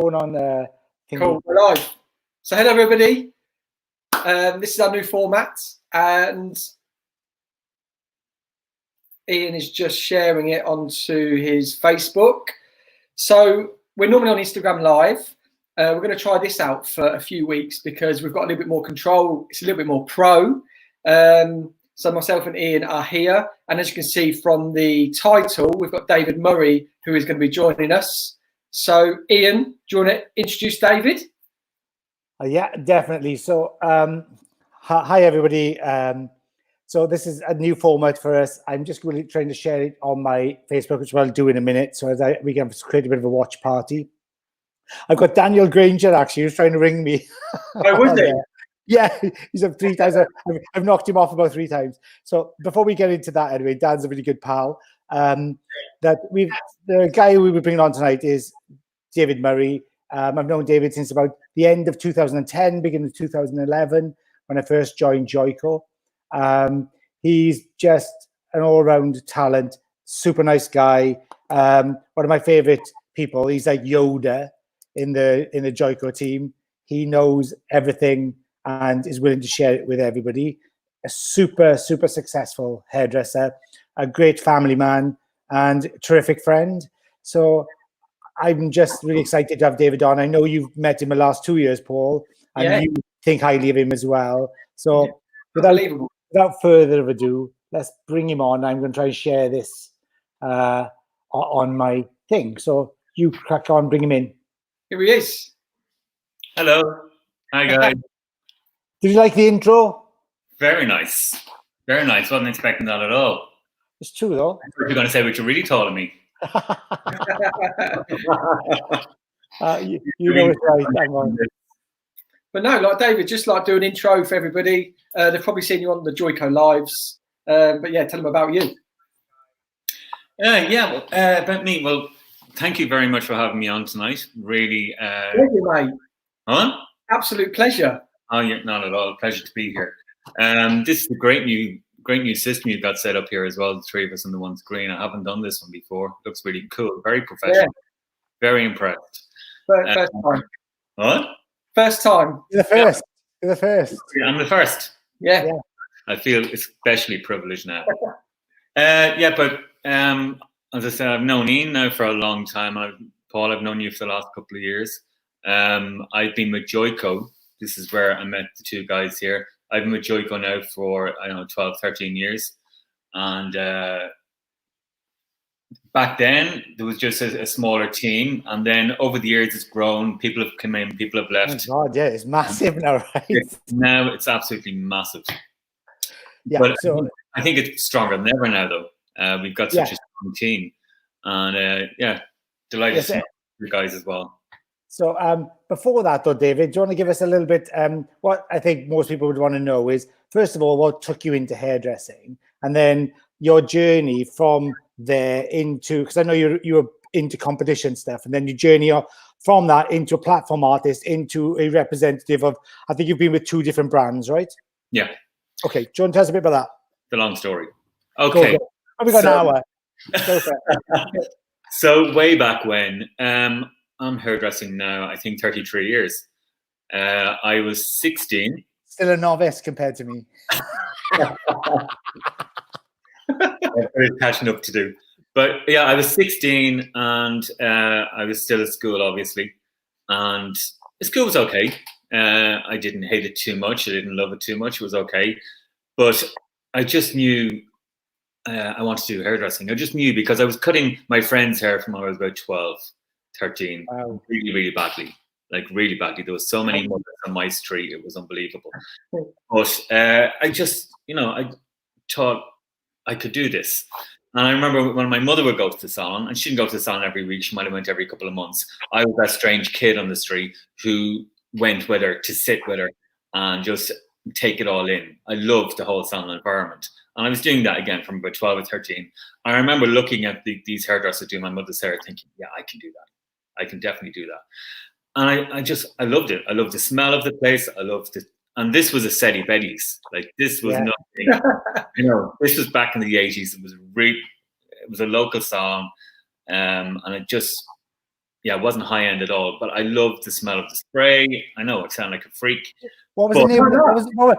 Going on. Cool, we're live. So hello everybody. This is our new format, and Ian is just sharing it onto his Facebook. So we're normally on Instagram Live. We're going to try this out for a few weeks because we've got a little bit more control. It's a little bit more pro. So myself and Ian are here, and as you can see from the title, we've got David Murray who is going to be joining us. So Ian, do you want to introduce David? Yeah, definitely. So hi everybody. So this is a new format for us. I'm just really trying to share it on my Facebook, which I'll do in a minute. So as we can create a bit of a watch party. I've got Daniel Granger actually who's trying to ring me. Oh, was he? Yeah, he's up 3 times. I've knocked him off about 3 times. So before we get into that, anyway, Dan's a really good pal. The guy we were bringing on tonight is David Murray. I've known David since about the end of 2010, beginning of 2011, when I first joined Joico. He's just an all-round talent, super nice guy. One of my favorite people. He's like Yoda in the Joico team. He knows everything and is willing to share it with everybody. A super successful hairdresser, a great family man, and terrific friend. So I'm just really excited to have David on. I know you've met him the last 2 years, Paul, and you think highly of him as well. So without further ado, let's bring him on. I'm going to try and share this on my thing. So you crack on, bring him in. Here he is. Hello. Hi, guys. Did you like the intro? Very nice. Very nice. Wasn't expecting that at all. It's true, though. I thought you were going to say what you're really taught me. You know it's right. But no, like David, just like do an intro for everybody. They've probably seen you on the Joico lives. But yeah, tell them about you. About me. Well, thank you very much for having me on tonight. Really. Thank you, mate. Huh? Absolute pleasure. Oh, yeah, not at all. Pleasure to be here. This is a great new system you've got set up here as well. The 3 of us on the one screen. I haven't done this one before. Looks really cool. Very professional. Yeah. Very impressed. First time. What? First time. You're the first. Yeah. You're the first. I'm the first. Yeah. I feel especially privileged now. But as I said, I've known Ian now for a long time. Paul, I've known you for the last couple of years. I've been with Joico. This is where I met the 2 guys here. I've been with Joico now for, 12, 13 years. And back then, there was just a smaller team. And then over the years, it's grown. People have come in, people have left. Oh, God, yeah, it's massive now, right? Now it's absolutely massive. Yeah, but I think it's stronger than ever now, though. We've got such a strong team. And delighted to meet you guys as well. So before that, though, David, do you want to give us a little bit, what I think most people would want to know is, first of all, what took you into hairdressing? And then your journey from there into, because I know you were into competition stuff, and then your journey from that into a platform artist, into a representative of, I think you've been with 2 different brands, right? Yeah. Okay, do you want to tell us a bit about that? The long story. Okay. Have we got an hour? Go for it. So way back when, I'm hairdressing now, I think 33 years. I was 16. Still a novice compared to me. There's catching up to do. But yeah, I was 16 and I was still at school, obviously. And school was okay. I didn't hate it too much. I didn't love it too much. It was okay. But I just knew I wanted to do hairdressing. I just knew because I was cutting my friend's hair from when I was about 12. 13. Wow. Really badly, like really badly. There was so many mothers on my street, it was unbelievable. But I just, I thought I could do this. And I remember when my mother would go to the salon, and she didn't go to the salon every week, she might have went every couple of months. I was that strange kid on the street who went with her to sit with her and just take it all in. I loved the whole salon environment. And I was doing that again from about 12 or 13. I remember looking at these hairdressers doing my mother's hair thinking, yeah, I can do that. I can definitely do that. And I loved it. I loved the smell of the place. I loved it. And this was a Seti Betty's. Like this was nothing, this was back in the 80s. It was a local salon. And it just yeah, it wasn't high end at all, but I loved the smell of the spray. I know I sound like a freak. What was the name?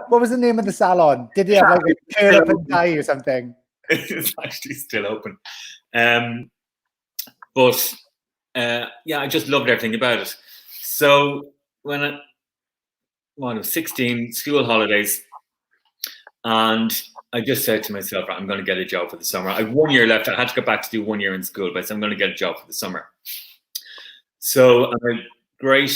What was the name of the salon? Did they have like a curl up and dye or something? It's actually still open. But yeah, I just loved everything about it. So when I was 16, school holidays, and I just said to myself, I'm going to get a job for the summer. I have 1 year left. I had to go back to do 1 year in school, but I said I'm going to get a job for the summer. So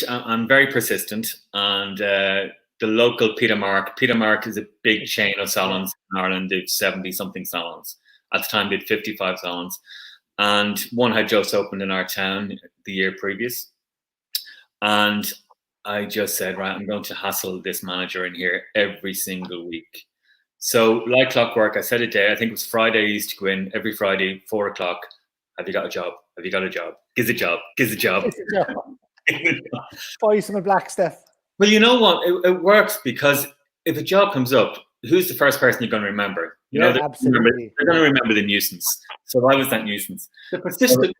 I'm very persistent, and the local Peter Mark is a big chain of salons in Ireland. They've 70-something salons. At the time, they had 55 salons. And one had just opened in our town the year previous. And I just said, right, I'm going to hassle this manager in here every single week. So like clockwork, I set a day. I think it was Friday. I used to go in every Friday, 4 o'clock. Have you got a job? Have you got a job? Gives a job. Gives a job. Buy some of black stuff. Well, you know what? It works, because if a job comes up, who's the first person you're going to remember? You know, absolutely. They're going to remember the nuisance. So I was that nuisance. The persistent.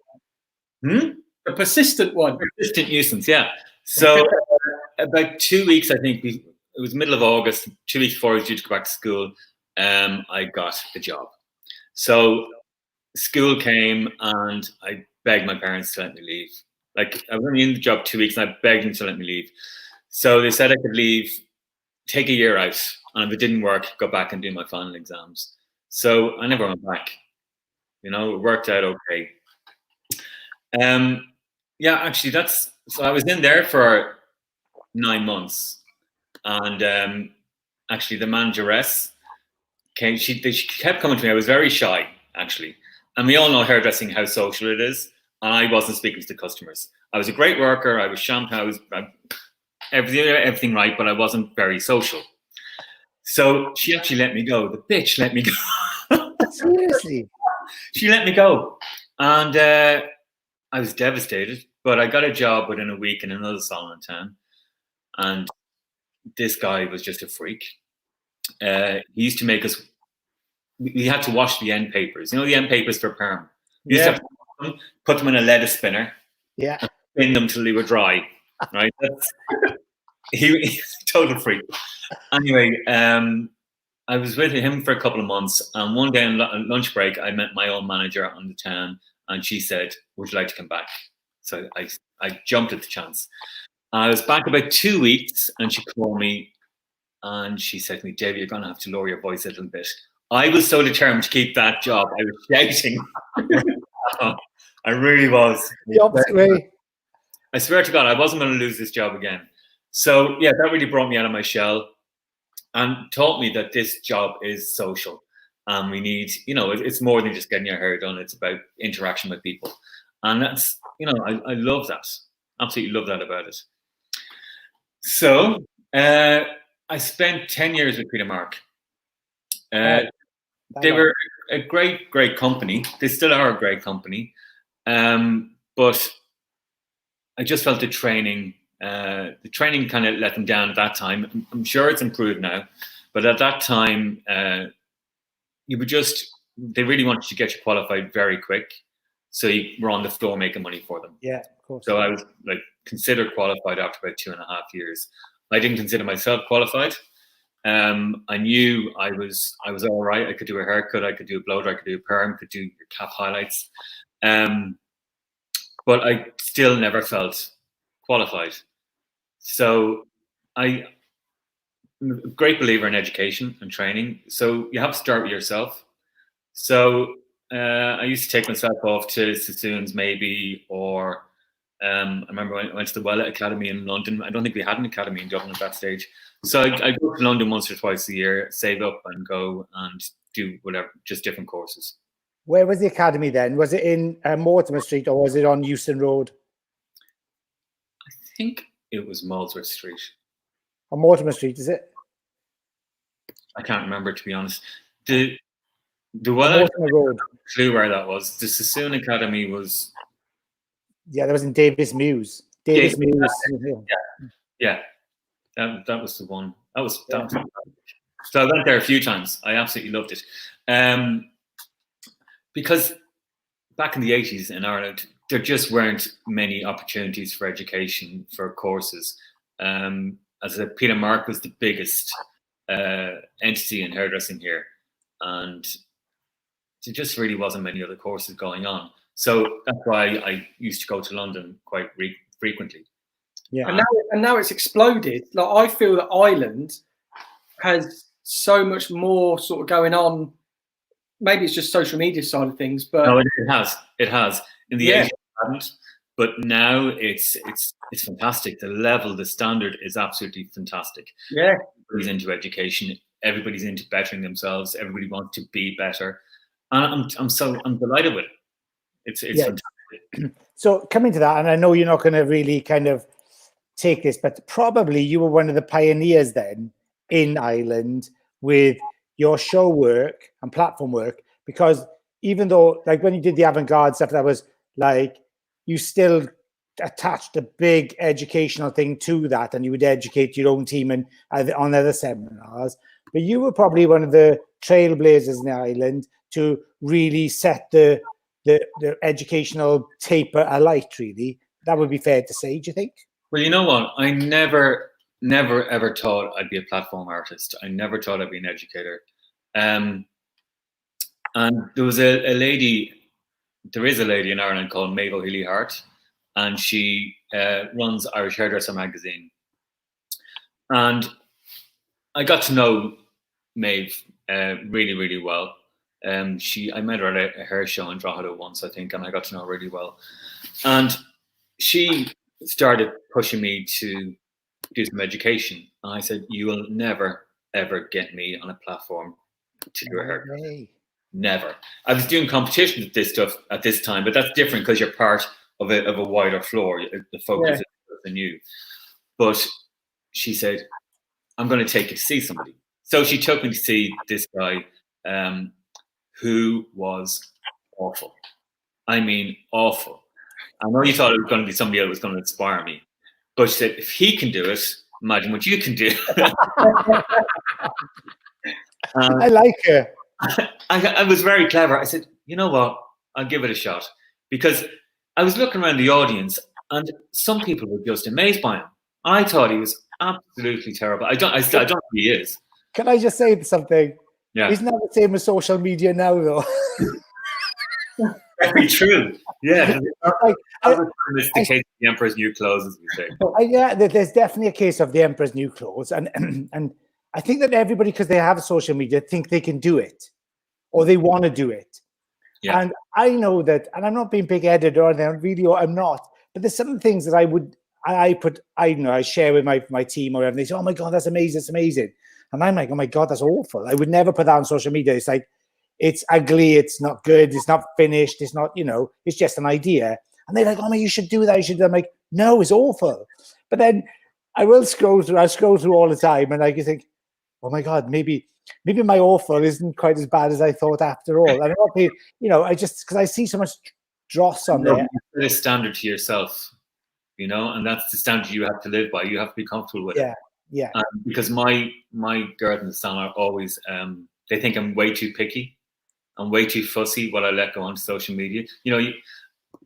The persistent one. Persistent nuisance, yeah. So about 2 weeks, I think it was middle of August, 2 weeks before I was due to go back to school, I got a job. So school came and I begged my parents to let me leave. Like, I was only in the job 2 weeks and I begged them to let me leave. So they said I could leave, take a year out, and if it didn't work, go back and do my final exams. So I never went back. You know, it worked out okay. Yeah, actually, so I was in there for 9 months, and actually the manageress came. She kept coming to me. I was very shy, actually, and we all know hairdressing, how social it is. And I wasn't speaking to the customers. I was a great worker. I was shampoo, everything right, but I wasn't very social. So she actually let me go. The bitch let me go. Seriously? She let me go, and I was devastated. But I got a job within a week in another salon in town, and this guy was just a freak. He used to make us. We had to wash the end papers. You know, the end papers for perm. We used to have to put them in a lettuce spinner. Yeah. And spin them till they were dry. Right. He's a total freak. Anyway, I was with him for a couple of months, and one day on lunch break, I met my own manager on the town, and she said, "Would you like to come back?" So I jumped at the chance. I was back about 2 weeks, and she called me, and she said to me, "David, you're going to have to lower your voice a little bit." I was so determined to keep that job. I was shouting. I really was. The opposite way. I swear to God, I wasn't going to lose this job again. So yeah, that really brought me out of my shell and taught me that this job is social. We need, you know, it's more than just getting your hair done. It's about interaction with people. And that's, you know, I love that. Absolutely love that about it. So I spent 10 years with Peter Mark. They were a great, great company. They still are a great company. But I just felt the training kind of let them down at that time. I'm sure it's improved now, but at that time, they really wanted to get you qualified very quick. So you were on the floor making money for them. Yeah, of course. So I was like considered qualified after about 2.5 years. I didn't consider myself qualified. I knew I was all right. I could do a haircut, I could do a blow dry, I could do a perm, could do your cap highlights. But I still never felt qualified. So I'm a great believer in education and training. So you have to start with yourself. So I used to take myself off to Sassoon's maybe, or I remember I went to the Wella Academy in London. I don't think we had an academy in Dublin at that stage. So I go to London once or twice a year, save up and go and do whatever, just different courses. Where was the academy then? Was it in Mortimer Street or was it on Euston Road? I think it was Molesworth Street. On Mortimer Street, is it? I can't remember, to be honest. The Mortimer Road. Clue where that was. The Sassoon Academy was. Yeah, that was in Davis Mews. Davis Mews. Yeah. That was the one. That was. So I went there a few times. I absolutely loved it. Because back in the 80s in Ireland, there just weren't many opportunities for education for courses. As I said, Peter Mark was the biggest entity in hairdressing here, and there just really wasn't many other courses going on. So that's why I used to go to London quite frequently. Yeah, and now it's exploded. Like, I feel that Ireland has so much more sort of going on. Maybe it's just social media side of things, but no, it has. In the 80s, it hadn't, but now it's fantastic. The level, the standard is absolutely fantastic. Yeah, everybody's into education. Everybody's into bettering themselves. Everybody wants to be better, and I'm delighted with it. It's fantastic. So coming to that, and I know you're not going to really kind of take this, but probably you were one of the pioneers then in Ireland with your show work and platform work, because even though, like, when you did the avant-garde stuff, that was like, you still attached a big educational thing to that, and you would educate your own team and on other seminars. But you were probably one of the trailblazers in Ireland to really set the educational taper alight, really. That would be fair to say, do you think? Well, you know what? I never ever thought I'd be a platform artist. I never thought I'd be an educator. And there was a lady, there is a lady in Ireland called Maeve O'Healy-Hart, and she runs Irish Hairdresser magazine. And I got to know Maeve really, really well. I met her at a hair show in Drogheda once, I think, and I got to know her really well. And she started pushing me to do some education. And I said, you will never, ever get me on a platform to do a haircut. Never. I was doing competitions with this stuff at this time, but that's different because you're part of a wider floor. The focus is on you. But she said, I'm going to take you to see somebody. So she took me to see this guy who was awful. I mean, awful. I know you thought it was going to be somebody else was going to inspire me, but she said, if he can do it, imagine what you can do. I like her. I was very clever. I said, you know what? I'll give it a shot, because I was looking around the audience and some people were just amazed by him. I thought he was absolutely terrible. I don't think he is. Can I just say something? Yeah. Isn't that the same with social media now, though? Very true. Yeah. Like, it's the case of the Emperor's New Clothes, as we say. Yeah, there's definitely a case of the Emperor's New Clothes, and I think that everybody, because they have social media, think they can do it, or they want to do it. Yeah. And I know that, and I'm not being big-headed or anything, really, I'm not. But there's some things that I share with my team or whatever. They say, "Oh my God, that's amazing! It's amazing!" And I'm like, "Oh my God, that's awful! I would never put that on social media." It's like, it's ugly, it's not good, it's not finished, it's not, it's just an idea. And they're like, "Oh man, you should do that. You should do that." I'm like, "No, it's awful." But then I scroll through all the time, and you think, "Oh my God, maybe my awful isn't quite as bad as I thought after all." And I just, because I see so much dross on there. You set a standard to yourself, and that's the standard you have to live by. You have to be comfortable with it. Yeah. Because my girls in the salon are always, they think I'm way too picky. I'm way too fussy what I let go onto social media.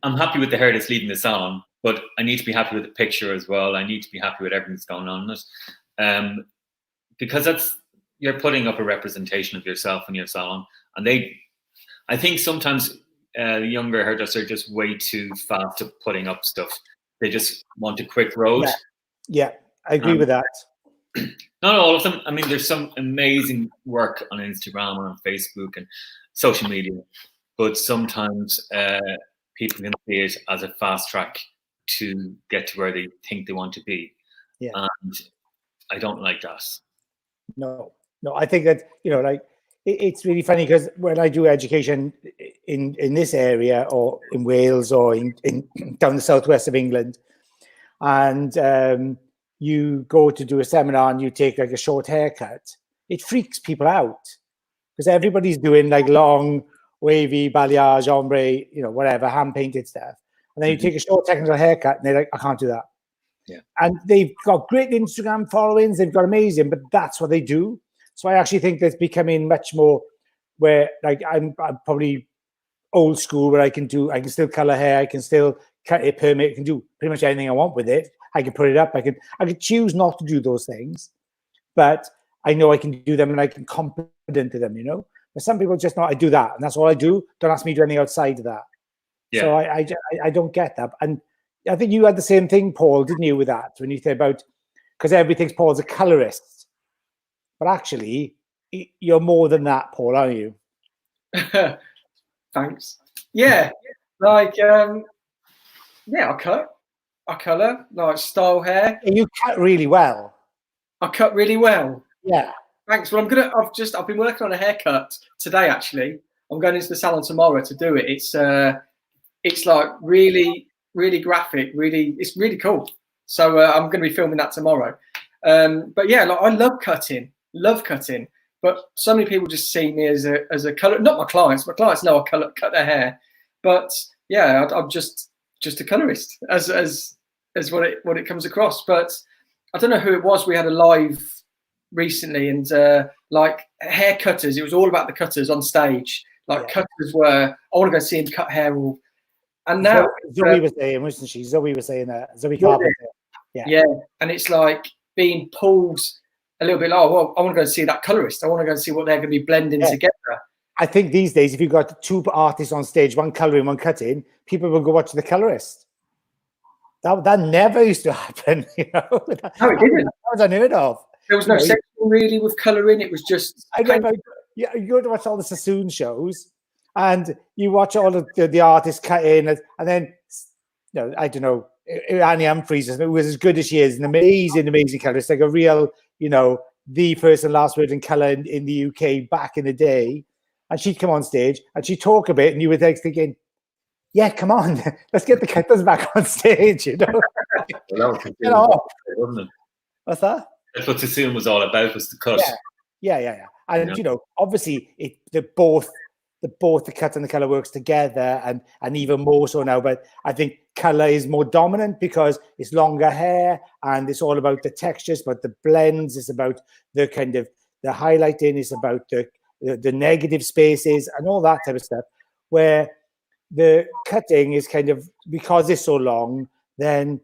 I'm happy with the hair that's leaving the salon, but I need to be happy with the picture as well. I need to be happy with everything that's going on in it. Because you're putting up a representation of yourself in your salon. And I think sometimes younger hairdressers are just way too fast at putting up stuff. They just want a quick road. Yeah, I agree with that. Not all of them. I mean, there's some amazing work on Instagram and on Facebook and social media, but sometimes people can see it as a fast track to get to where they think they want to be. Yeah. And I don't like that. No, I think that, it's really funny because when I do education in this area or in Wales or in down the southwest of England, and you go to do a seminar and you take like a short haircut, it freaks people out because everybody's doing like long, wavy, balayage, ombre, whatever, hand painted stuff. And then you take a short technical haircut and they're like, I can't do that. Yeah. And they've got great Instagram followings, they've got amazing, but that's what they do. So I actually think that's becoming much more where, like, I'm probably old school where I can still color hair, I can still cut it, perm it, I can do pretty much anything I want with it. I can put it up. I could choose not to do those things, but I know I can do them and I can confident to them, you know. But some people just know I do that and that's all I do. Don't ask me to do anything outside of that. Yeah. So I don't get that. And I think you had the same thing, Paul, didn't you, with that when you said about, because everybody thinks Paul's a colorist, but actually you're more than that, Paul, aren't you? Thanks. Yeah, like yeah, I color, like style hair. And you cut really well. I cut really well. Yeah. Thanks. Well, I've been working on a haircut today. Actually, I'm going into the salon tomorrow to do it. It's like really, really graphic. It's really cool. So I'm going to be filming that tomorrow. But yeah, like I love cutting. But so many people just see me as a color. Not my clients. My clients know I cut their hair. But yeah, I'm just a colorist as what it comes across. But I don't know who it was. We had a live recently, and like hair cutters. It was all about the cutters on stage. Like cutters were. I want to go see him cut hair. And now Zoe was saying, wasn't she? Zoe was saying that. Zoe Carpenter. Yeah. And it's like being pulled a little bit like, oh, well, I want to go and see that colorist. I want to go and see what they're going to be blending together. I think these days, if you've got two artists on stage, one coloring, one cutting, people will go watch the colorist. That never used to happen, you know. No, it didn't. That was unheard of. There was no section really with coloring. It was just. I remember, you go to watch all the Sassoon shows, and you watch all of the artists cut in, and then, you know, I don't know, Annie Humphries was as good as she is, an amazing colorist, like a real, you know, the first and last word in color in the UK back in the day. And she'd come on stage and she'd talk a bit, and you were like thinking, yeah, come on, let's get the cutters back on stage, you know. Well, that was wasn't it? What's that? That's what Sassoon was all about, was the cut. Yeah. And you know, obviously both the cut and the color works together, and even more so now. But I think color is more dominant because it's longer hair and it's all about the textures, but the blends is about the kind of the highlighting, is about the negative spaces and all that type of stuff. Where the cutting is kind of, because it's so long, then,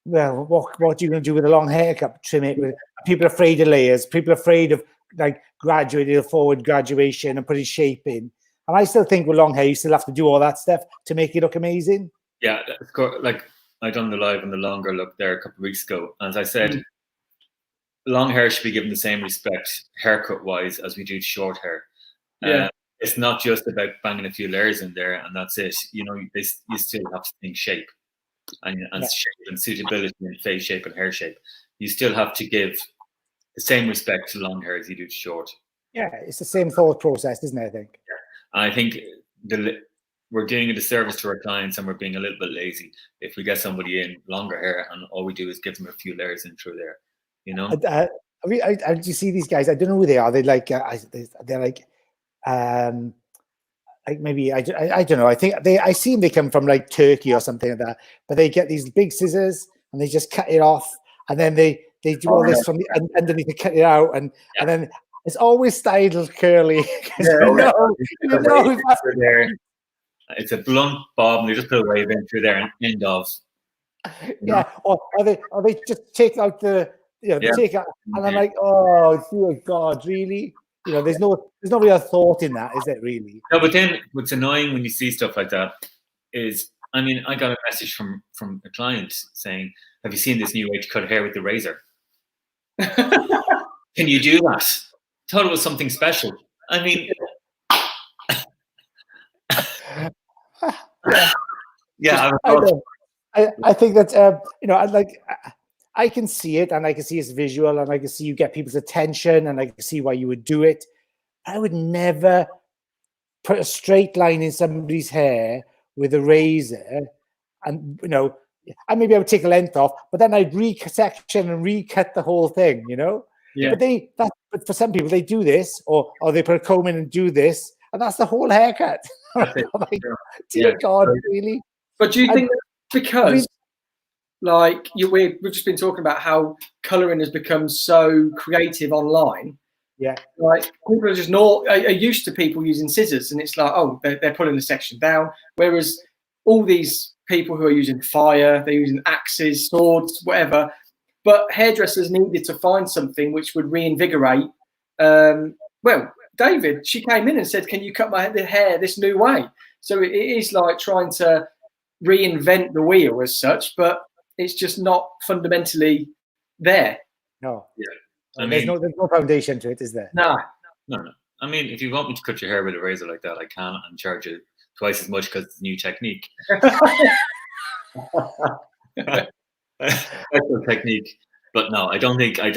well, what are you going to do with a long haircut? Trim it with, people are afraid of layers. People are afraid of like graduating, forward graduation and putting shape in. And I still think with long hair, you still have to do all that stuff to make it look amazing. Yeah, like I done the live on the longer look there a couple of weeks ago. As I said, long hair should be given the same respect haircut wise as we do short hair. Yeah. It's not just about banging a few layers in there and that's it. You know, you still have to think shape and shape and suitability and face shape and hair shape. You still have to give the same respect to long hair as you do to short. Yeah, it's the same thought process, isn't it? I think. Yeah. I think we're doing a disservice to our clients and we're being a little bit lazy if we get somebody in longer hair and all we do is give them a few layers in through there. You know. I mean, do you see these guys? I don't know who they are. They're like they're like maybe I don't know. I think I see them. They come from like Turkey or something like that. But they get these big scissors and they just cut it off, and then they do all this from the underneath to cut it out, and then it's always styled curly. It's a blunt bob, and they just put a wave in through there and end off. Yeah, or they just take out the. Take out, and I'm like, oh, dear God, really? You know, there's no real thought in that, is it really? No, but then what's annoying when you see stuff like that is, I mean, I got a message from a client saying, "Have you seen this new way to cut hair with the razor? Can you do that?" Thought it was something special. I mean, yeah, I think that you know, I can see it, and I can see it's visual, and I can see you get people's attention, and I can see why you would do it. I would never put a straight line in somebody's hair with a razor, and you know, maybe I would take a length off, but then I'd resection and recut the whole thing, you know. Yeah. But for some people, they do this, or they put a comb in and do this, and that's the whole haircut. Dear God, really? But do you think because? Like we've just been talking about how colouring has become so creative online. Yeah. Like people are just are used to people using scissors, and it's like, oh, they're pulling the section down. Whereas all these people who are using fire, they're using axes, swords, whatever. But hairdressers needed to find something which would reinvigorate. Well, David, she came in and said, "Can you cut my hair this new way?" So it is like trying to reinvent the wheel as such, but it's just not fundamentally there. No. Yeah. There's no foundation to it, is there? No. I mean, if you want me to cut your hair with a razor like that, I can, and charge you twice as much because it's a new technique. Special technique. But no, I don't think. I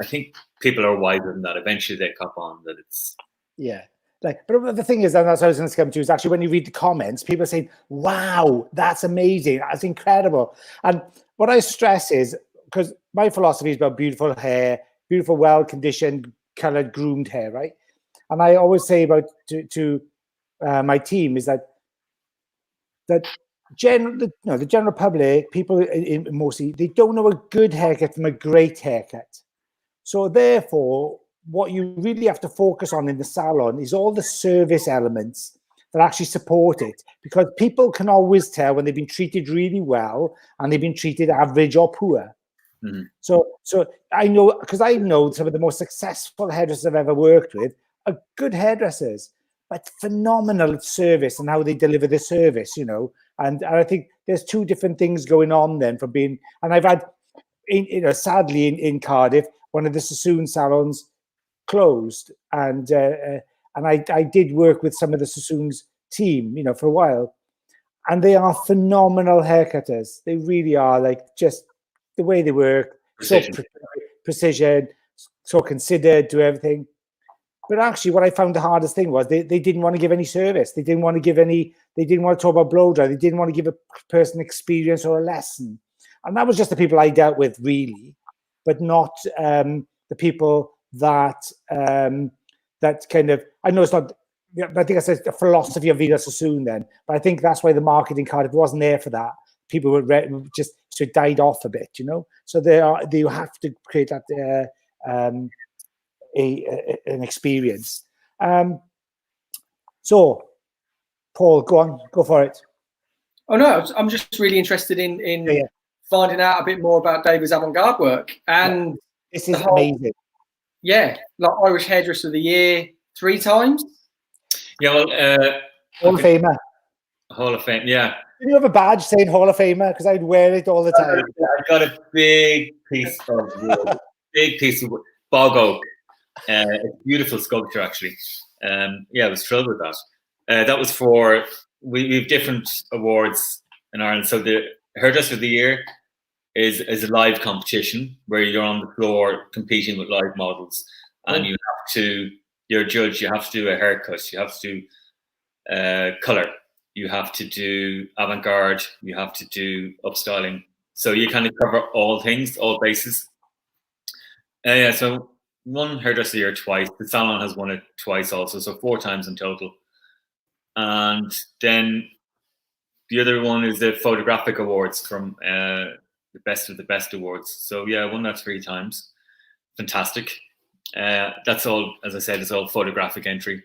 think people are wiser than that. Eventually, they cop on that it's. Yeah. But the thing is, and that's what I was going to come to, is actually when you read the comments, people are saying, "Wow, that's amazing. That's incredible." And what I stress is, because my philosophy is about beautiful hair, beautiful, well-conditioned, colored, groomed hair, right? And I always say about to my team is that the general public, people mostly, they don't know a good haircut from a great haircut. So therefore, what you really have to focus on in the salon is all the service elements that actually support it, because people can always tell when they've been treated really well and they've been treated average or poor. Mm-hmm. So I know, because I know some of the most successful hairdressers I've ever worked with are good hairdressers, but phenomenal at service and how they deliver the service, And I think there's two different things going on then from being, and I've had, sadly in Cardiff, one of the Sassoon salons closed, and I did work with some of the Sassoon's team, for a while, and they are phenomenal haircutters. They really are, like, just the way they work, precision, so considered, do everything. But actually, what I found the hardest thing was they didn't want to give any service. They didn't want to talk about blow dry. They didn't want to give a person experience or a lesson. And that was just the people I dealt with, really, but not the people that that kind of, I know it's not, I think I said the philosophy of Vida Sassoon then, but I think that's why the market in Cardiff wasn't there for that. People were just, so it died off a bit, So they have to create that an experience. So, Paul, go for it. Oh no, I'm just really interested in finding out a bit more about David's avant-garde work, and this is amazing. Yeah, like Irish Hairdresser of the Year 3 times. Yeah, well, Hall of Famer. Hall of Fame, yeah. Did you have a badge saying Hall of Famer? Because I'd wear it all the time. I got a big piece of bog oak. A beautiful sculpture, actually. I was thrilled with that. That was for, we have different awards in Ireland. So the Hairdresser of the Year is a live competition where you're on the floor competing with live models, and you're a judge, you have to do a haircut, you have to do color, you have to do avant-garde, you have to do upstyling. So you kind of cover all things, all bases. So won Hairdresser of the Year twice. The salon has won it twice also, so 4 times in total. And then the other one is the photographic awards from the Best of the Best awards. So I won that 3 times. Fantastic. That's all, as I said, it's all photographic entry.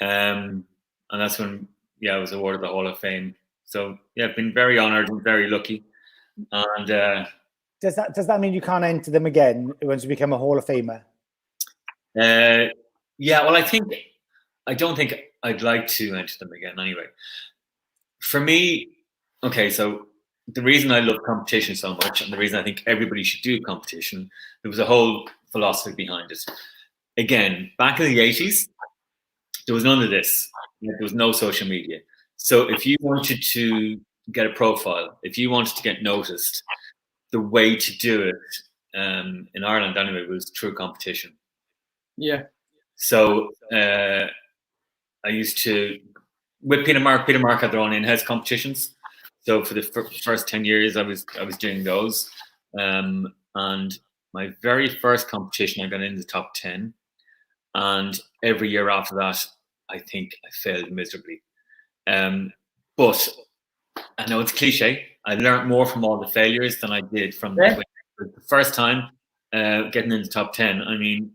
And that's when I was awarded the Hall of Fame. So I've been very honored and very lucky. And does that mean you can't enter them again once you become a Hall of Famer? Well, I don't think I'd like to enter them again anyway. For me, so the reason I love competition so much, and the reason I think everybody should do competition, there was a whole philosophy behind it. Again, back in the 80s, there was none of this. There was no social media. So if you wanted to get a profile, if you wanted to get noticed, the way to do it in Ireland anyway was through competition. Yeah. So I used to, with Peter Mark had their own in-house competitions. So for the first 10 years, I was doing those. And my very first competition, I got in the top 10. And every year after that, I think I failed miserably. But I know it's cliche. I learned more from all the failures than I did from the first time getting in the top 10. I mean,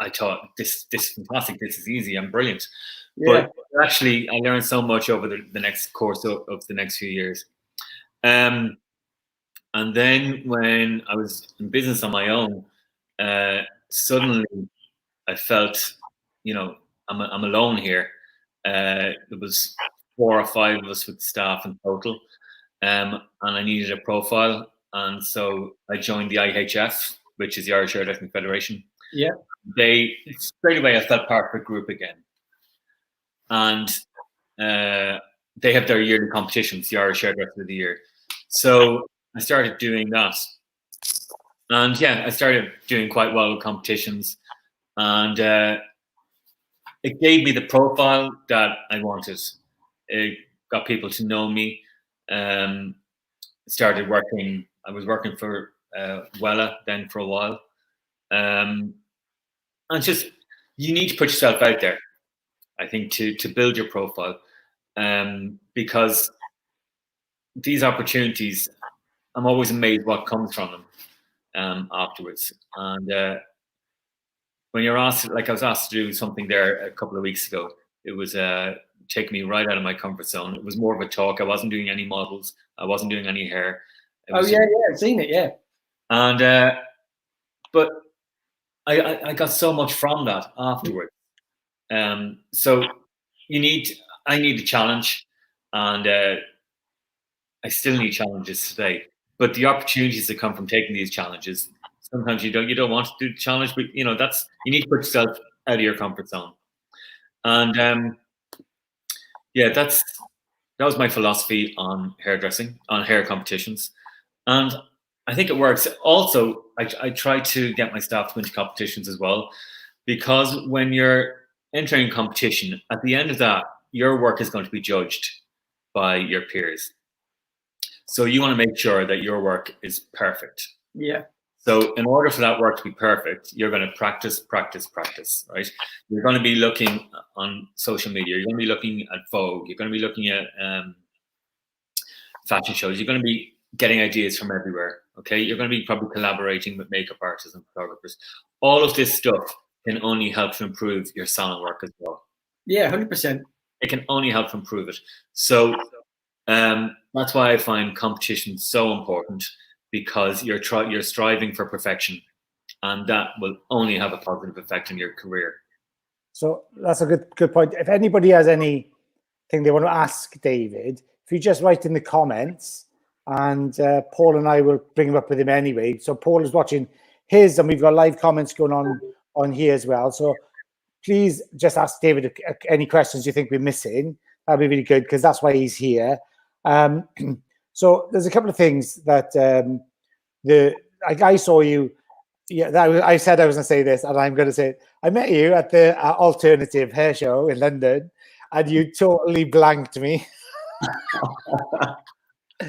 I thought this is fantastic. This is easy. I'm brilliant. Yeah. But actually, I learned so much over the next course of the next few years. And then when I was in business on my own, suddenly I felt, you know, I'm alone here. There was 4 or 5 of us with staff in total, and I needed a profile, and so I joined the IHF, which is the Irish Hairdressing Federation. Yeah. They straight away I felt part of a group again, and they have their yearly competitions, the Irish Hairdresser of the Year. So I started doing that, and yeah, I started doing quite well with competitions, and it gave me the profile that I wanted. It got people to know me. Started working. I was working for Wella then for a while. And just, you need to put yourself out there, I think, to build your profile, because these opportunities, I'm always amazed what comes from them afterwards. And when you're asked, like I was asked to do something there a couple of weeks ago, it was take me right out of my comfort zone. It was more of a talk. I wasn't doing any models. I wasn't doing any hair. Oh yeah, I've seen it, yeah. And but I got so much from that afterwards. So I need a challenge, and I still need challenges today. But the opportunities that come from taking these challenges, sometimes you don't want to do the challenge, but you know, you need to put yourself out of your comfort zone. And yeah, that was my philosophy on hairdressing, on hair competitions, and I think it works. Also, I try to get my staff to go into competitions as well, because when you're entering competition, at the end of that, your work is going to be judged by your peers. So you want to make sure that your work is perfect. Yeah. So in order for that work to be perfect, you're going to practice, right? You're going to be looking on social media. You're going to be looking at Vogue. You're going to be looking at fashion shows. You're going to be getting ideas from everywhere. Okay, you're going to be probably collaborating with makeup artists and photographers. All of this stuff can only help to improve your salon work as well. Yeah, 100%. It can only help to improve it. So that's why I find competition so important, because you're striving for perfection, and that will only have a positive effect on your career. So that's a good point. If anybody has anything they want to ask David, if you just write in the comments, and Paul and I will bring him up with him anyway. So Paul is watching his, and we've got live comments going on here as well. So please just ask David any questions you think we're missing. That'd be really good, because that's why he's here. So there's a couple of things that I saw you. Yeah, I said I was going to say this, and I'm going to say it. I met you at the Alternative Hair Show in London, and you totally blanked me.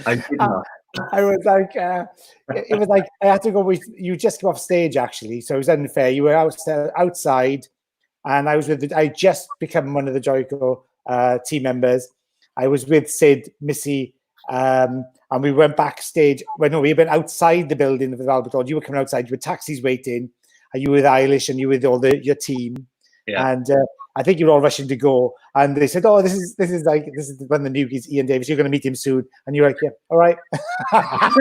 I did not. I was like, it was like I had to go with you. Just came off stage, actually, so it was unfair. You were outside, and I was I just become one of the Joico team members. I was with Sid, Missy, and we went backstage. We went outside the building of the Albert Hall. You were coming outside. You were taxis waiting, and you were with Eilish, and you were with your team. Yeah. And I think you were all rushing to go, and they said, "Oh, this is when the new is Ian Davis. You're going to meet him soon." And you're like, "Yeah, all right." I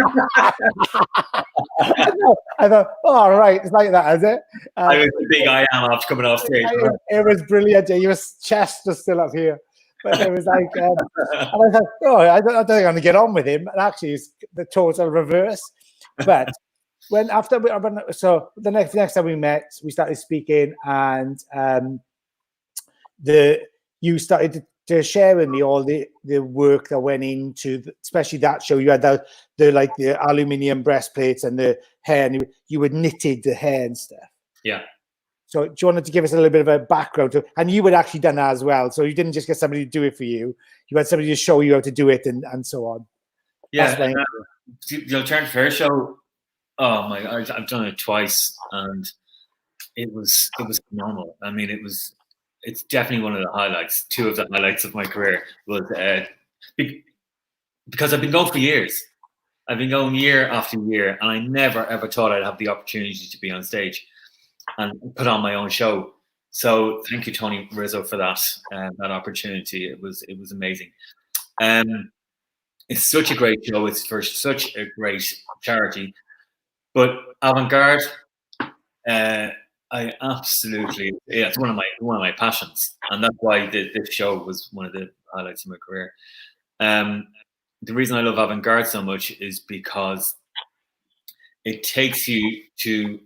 thought, "Oh, all right, it's like that, is it?" I was the big I am after coming off stage. It was brilliant. Your chest was still up here, but it was like, and I thought, "Oh, I don't think I'm going to get on with him." And actually, it's the total reverse. But so the next time we met, we started speaking, and you started to share with me all the work that went into especially that show. You had the aluminium breastplates and the hair, and you had knitted the hair and stuff. Yeah. So do you want to give us a little bit of a background and you had actually done that as well? So you didn't just get somebody to do it for you. You had somebody to show you how to do it and so on. Yeah. The Alternative Hair Show. Oh my! I've done it twice, and it was phenomenal. I mean, it's definitely one of the highlights. 2 of the highlights of my career was because I've been going for years. I've been going year after year, and I never ever thought I'd have the opportunity to be on stage. and put on my own show. So thank you, Tony Rizzo, for that opportunity. It was amazing. It's such a great show. It's for such a great charity. But avant-garde, I absolutely, it's one of my passions, and that's why this show was one of the highlights of my career. The reason I love avant-garde so much is because it takes you to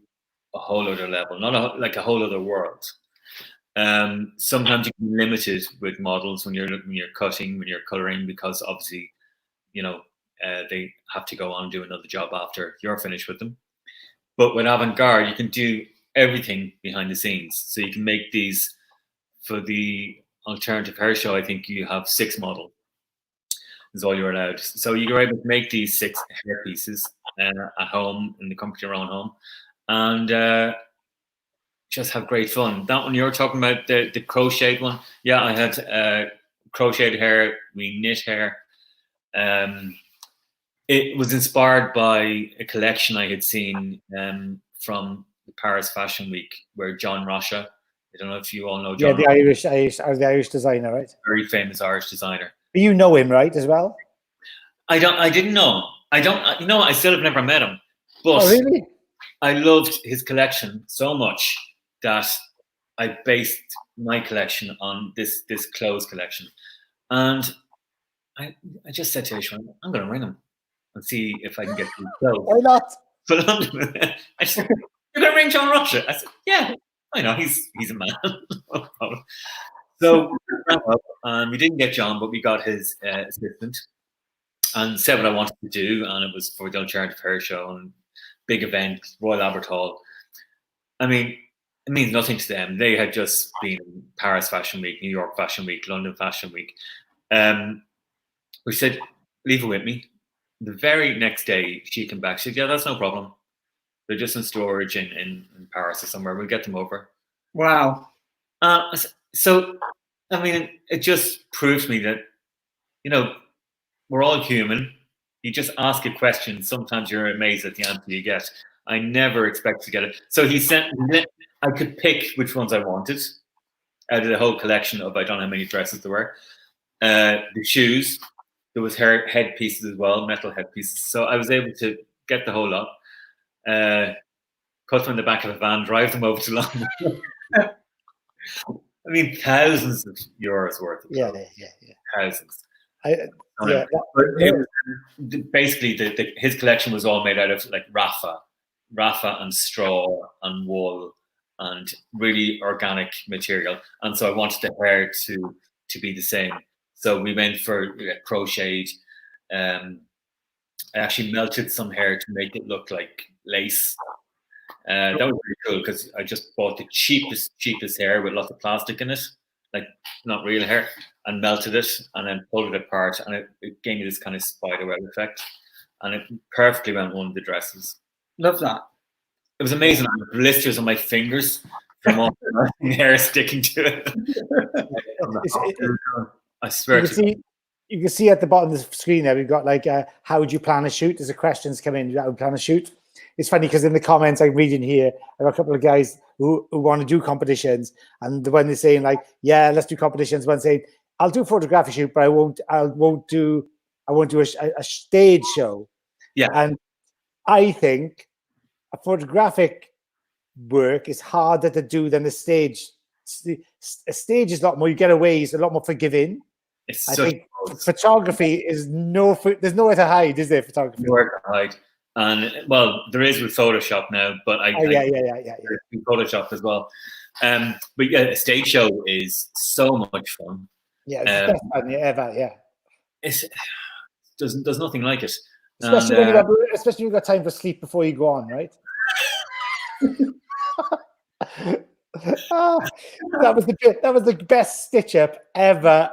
a whole other level, not like a whole other world. Sometimes you can be limited with models when you're cutting, when you're coloring, because obviously, they have to go on and do another job after you're finished with them. But with avant-garde, you can do everything behind the scenes. So you can make these, for the alternative hair show, I think you have 6 models is all you're allowed. So you're able to make these 6 hair pieces at home, in the comfort of your own home, and just have great fun. That one you're talking about, the crocheted one, yeah, I had crocheted hair, we knit hair. It was inspired by a collection I had seen from the Paris Fashion Week, where John Rocha, I don't know if you all know John. Yeah, the Irish designer, right? Very famous Irish designer. But you know him, right, as well? I didn't know. I still have never met him. But oh, really? I loved his collection so much that I based my collection on this clothes collection. And I just said to Ishwan, I'm going to ring him and see if I can get these clothes. Why not? But I said, you're going to ring John Rocha? I said, yeah, I know, he's a man. No problem. So we didn't get John, but we got his assistant, and said what I wanted to do, and it was for the Alternative Hair Show and big event, Royal Albert Hall. I mean, it means nothing to them. They had just been in Paris Fashion Week, New York Fashion Week, London Fashion Week. We said, leave it with me. The very next day, she came back. She said, yeah, that's no problem. They're just in storage in Paris or somewhere. We'll get them over. Wow. So, I mean, it just proves to me that, we're all human. You just ask a question. Sometimes you're amazed at the answer you get. I never expect to get it. So he sent, I could pick which ones I wanted out of the whole collection of, I don't know how many dresses there were. The shoes, there was head pieces as well, metal head pieces. So I was able to get the whole lot, put them in the back of a van, drive them over to London. I mean, thousands of euros worth. Yeah. Thousands. Basically, his collection was all made out of like rafa and straw and wool and really organic material. And so I wanted the hair to be the same. So we went for crocheted. I actually melted some hair to make it look like lace. That was really cool because I just bought the cheapest hair with lots of plastic in it, like not real hair, and melted it and then pulled it apart, and it gave me this kind of spiderweb effect, and it perfectly went with one of the dresses. Love that. It was amazing. I had blisters on my fingers from all the hair sticking to it. I swear you can see at the bottom of the screen there, we've got like, how would you plan a shoot? There's a questions come in, how would you plan a shoot? It's funny because in the comments I'm reading here, I've got a couple of guys who want to do competitions, and the one they're saying like, yeah, let's do competitions. One saying, I'll do a photography shoot, but I won't do a stage show. Yeah. And I think a photographic work is harder to do than a stage. A stage is a lot more, you get away, it's a lot more forgiving. I think photography is there's nowhere to hide, is there? Photography. Nowhere to hide. And well, there is with Photoshop now, but I Photoshop as well. But yeah, a stage show is so much fun. Yeah, it's the best fun ever. Yeah, there's nothing like it. Especially when you've got time for sleep before you go on, right? That was the best stitch up ever.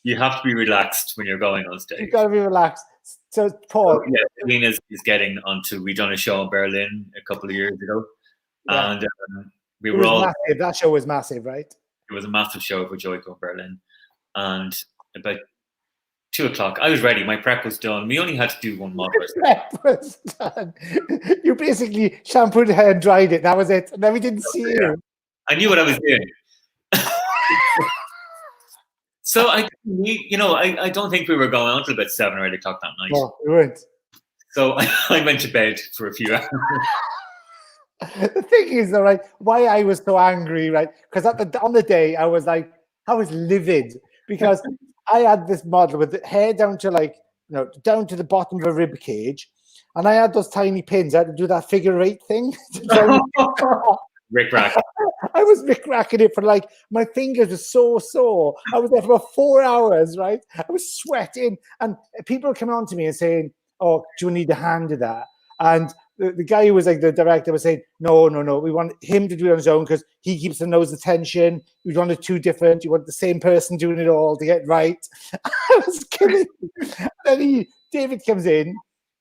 You have to be relaxed when you're going on stage. You've got to be relaxed. So, Paul, Lena is getting onto. We done a show in Berlin a couple of years ago, and we were all massive. That show was massive, right? It was a massive show for Joico in Berlin, and about 2 o'clock. I was ready. My prep was done. We only had to do one model. Prep was done. You basically shampooed your hair and dried it. That was it. And then we didn't see you. I knew what I was doing. So I don't think we were going on until about 7 or 8 o'clock that night. No, we weren't. So I went to bed for a few hours. The thing is, though, right, why I was so angry, right? Because on the day, I was livid because I had this model with the hair down to down to the bottom of a rib cage, and I had those tiny pins. I had to do that figure 8 thing. Rick Rack. I was Rick Racking it for my fingers were so sore. I was there for about 4 hours, right? I was sweating, and people were coming on to me and saying, "Oh, do you need a hand to that?" And the guy who was the director was saying, no, we want him to do it on his own because he keeps the nose attention. We want it 2 different. You want the same person doing it all to get right. I was kidding. Then David comes in,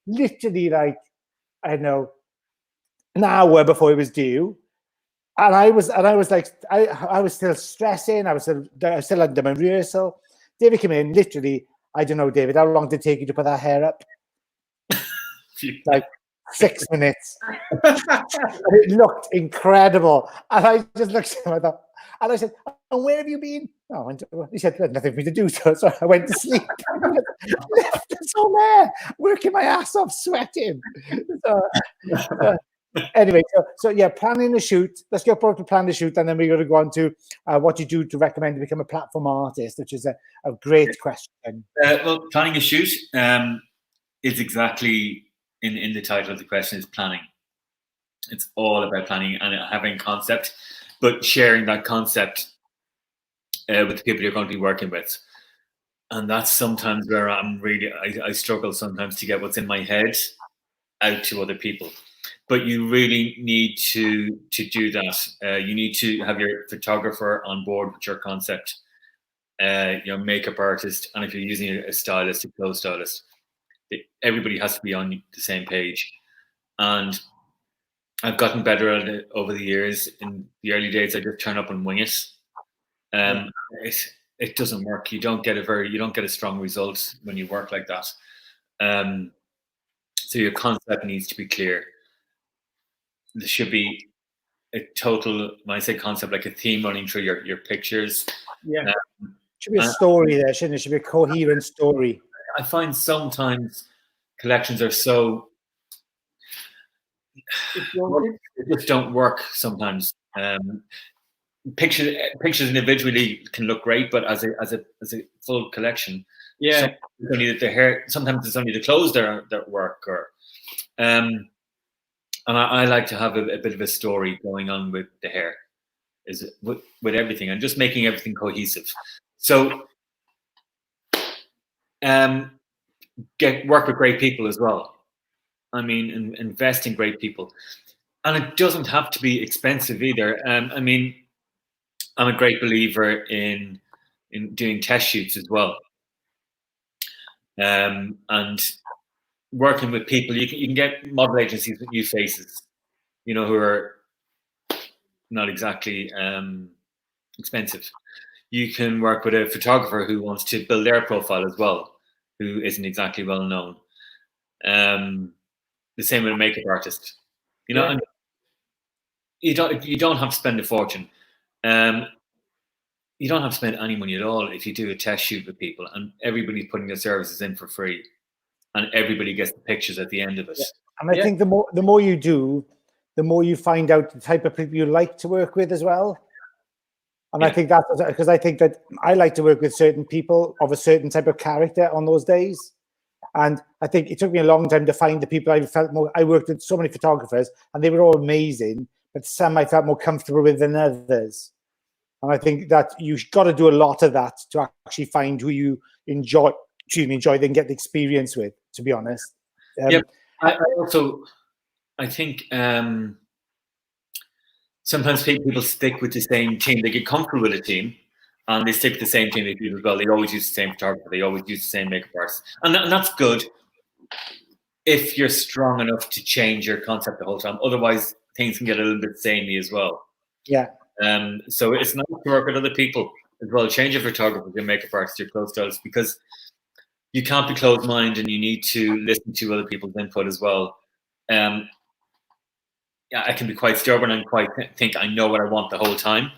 literally I don't know, an hour before it was due. And I was still stressing. I still under my rehearsal. David came in, literally, I don't know, David, how long did it take you to put that hair up? 6 minutes. And it looked incredible. And I just looked at him, and I said, "And where have you been?" Oh, he said, "There's nothing for me to do." So I went to sleep. Left us all there, working my ass off, sweating. Anyway, so yeah, planning the shoot. Let's go forward to plan the shoot, and then we're going to go on to what you do to recommend to become a platform artist, which is a great question. Well, planning a shoot is exactly in the title of the question is planning. It's all about planning and having concept, but sharing that concept with the people you're going to be working with. And that's sometimes where I struggle sometimes to get what's in my head out to other people. But you really need to do that. You need to have your photographer on board with your concept, your makeup artist, and if you're using a stylist, a clothes stylist. Everybody has to be on the same page. And I've gotten better at it over the years. In the early days, I just turn up and wing it. It doesn't work. You don't get a strong result when you work like that. So your concept needs to be clear. There should be a total, when I say concept, like a theme running through your pictures. Yeah. Should be a story there, shouldn't it? Should be a coherent story. I find sometimes collections are so they just don't work sometimes. Pictures individually can look great, but as a full collection, sometimes it's only the clothes that work. Or and I like to have a bit of a story going on with the hair, with everything, and just making everything cohesive. So work with great people as well. I mean, invest in great people, and it doesn't have to be expensive either. I mean, I'm a great believer in doing test shoots as well, and working with people. You can get model agencies with new faces, who are not exactly expensive. You can work with a photographer who wants to build their profile as well, who isn't exactly well known. The same with a makeup artist. And you don't have to spend a fortune. You don't have to spend any money at all if you do a test shoot with people, and everybody's putting their services in for free, and everybody gets the pictures at the end of it. Yeah. And I think the more you do, the more you find out the type of people you like to work with as well. And I think that's because I think that I like to work with certain people of a certain type of character on those days. And I think it took me a long time to find the people I felt more. I worked with so many photographers, and they were all amazing, but some I felt more comfortable with than others. And I think that you've got to do a lot of that to actually find who you enjoy, then get the experience with, to be honest. I think sometimes people stick with the same team. They get comfortable with a team, and they stick with the same team they do as well. They always use the same photographer. They always use the same makeup artist. And that's good if you're strong enough to change your concept the whole time. Otherwise, things can get a little bit samey as well. Yeah. So it's nice to work with other people as well. Change your photographer, your makeup artist, your clothes stylists, because you can't be closed-minded, and you need to listen to other people's input as well. Yeah, I can be quite stubborn and quite think I know what I want the whole time,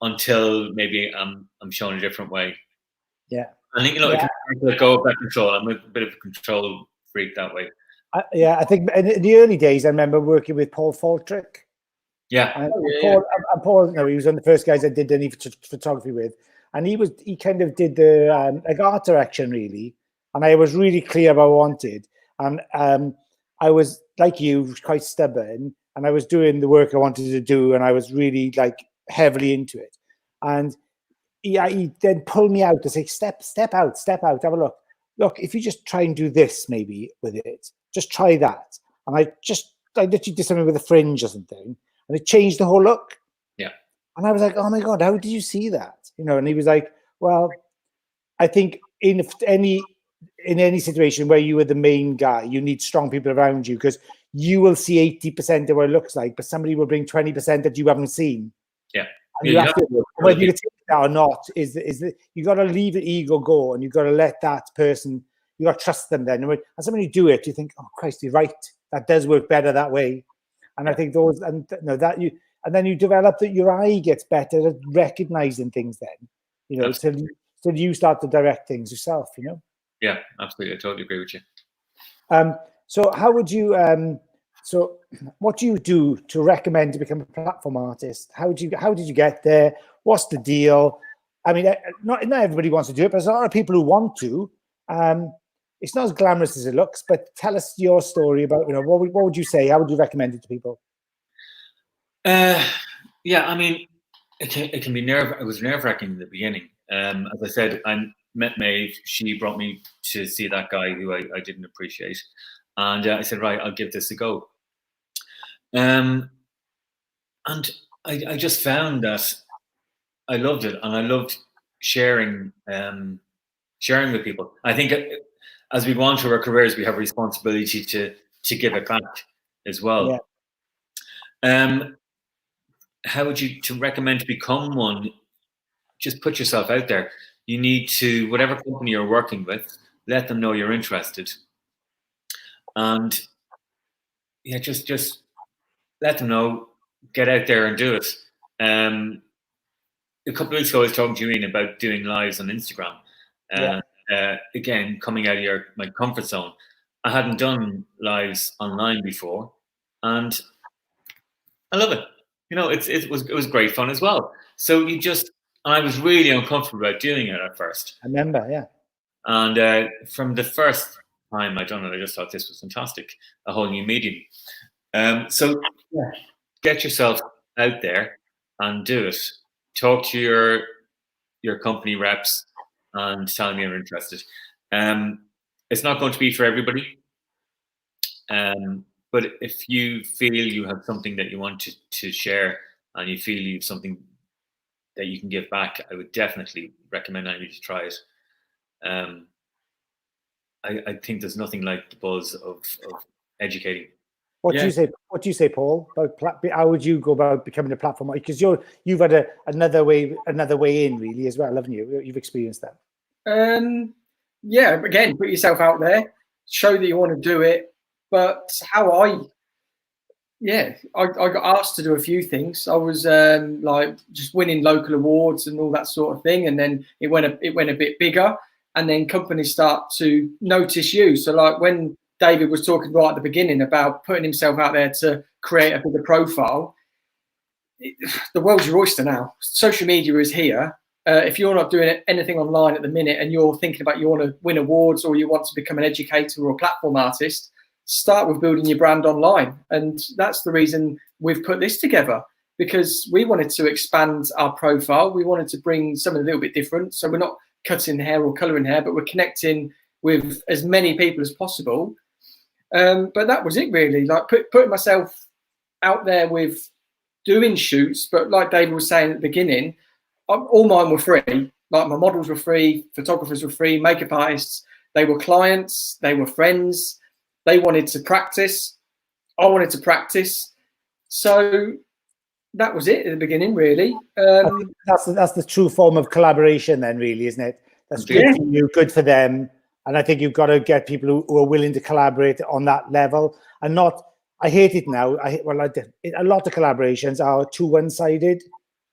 until maybe I'm shown a different way. Yeah. I think, it can let go of that control. I'm a bit of a control freak that way. I think in the early days, I remember working with Paul Faltrick. Yeah. And Paul, he was one of the first guys I did any photography with, and he kind of did the like art direction really, and I was really clear about what I wanted, and I was like you, quite stubborn, and I was doing the work I wanted to do, and I was really like heavily into it, and he then pulled me out to say, step out, have a look. Look, if you just try and do this maybe with it, just try that. And I literally did something with a fringe or something, and it changed the whole look. Yeah. And I was like, oh my God, how did you see that? And he was like, well, I think in any situation where you are the main guy, you need strong people around you, because you will see 80% of what it looks like, but somebody will bring 20% that you haven't seen. Yeah. And you have to, whether you take that or not, is you got to leave the ego go, and you got to let that person, you got to trust them then. And somebody do it, you think, oh Christ, you're right. That does work better that way. And I think those, and then you develop that your eye gets better at recognizing things then, till you start to direct things yourself, Yeah, absolutely. I totally agree with you. So how would you, so what do you do to recommend to become a platform artist? How did you get there? What's the deal? I mean, not everybody wants to do it, but there's a lot of people who want to. It's not as glamorous as it looks, but tell us your story about, what would you say? How would you recommend it to people? Yeah, I mean, it can be it was nerve-wracking in the beginning. As I said, I met Maeve. She brought me to see that guy who I didn't appreciate. And I said, right, I'll give this a go. And I just found that I loved it, and I loved sharing with people. I think as we go on to our careers, we have a responsibility to give it back as well. Yeah. How would you to recommend to become one? Just put yourself out there. You need to, whatever company you're working with, let them know you're interested, and yeah, just let them know. Get out there and do it. A couple of weeks ago, I was talking to you, Ian, about doing lives on Instagram. Again, coming out of my comfort zone. I hadn't done lives online before, and I love it. It was great fun as well. So I was really uncomfortable about doing it at first. I remember, yeah. And from the first time I done it, I just thought this was fantastic, a whole new medium. So yeah, get yourself out there and do it. Talk to your company reps and tell them you're interested. It's not going to be for everybody. But if you feel you have something that you want to share, and you feel you have something that you can give back, I would definitely recommend anybody to try it. I think there's nothing like the buzz of educating. What do you say, Paul? How would you go about becoming a platform? Because you've had another way in, really, as well, haven't you? You've experienced that. Yeah. Again, put yourself out there, show that you want to do it. But I got asked to do a few things. I was like just winning local awards and all that sort of thing, and then it went a bit bigger, and then companies start to notice you. So like when David was talking right at the beginning about putting himself out there to create a bigger profile, the world's your oyster now. Social media is here. If you're not doing anything online at the minute, and you're thinking about you want to win awards or you want to become an educator or a platform artist, start with building your brand online. And that's the reason we've put this together, because we wanted to expand our profile. We wanted to bring something a little bit different. So we're not cutting hair or colouring hair, but we're connecting with as many people as possible. But that was it really, like putting myself out there with doing shoots. But like David was saying at the beginning, all mine were free. Like my models were free, photographers were free, makeup artists, they were clients, they were friends. They wanted to practice. I wanted to practice. So that was it at the beginning, really. I think that's the true form of collaboration then, really, isn't it? That's good for you, good for them. And I think you've got to get people who are willing to collaborate on that level and not. I hate it now. A lot of collaborations are too one-sided.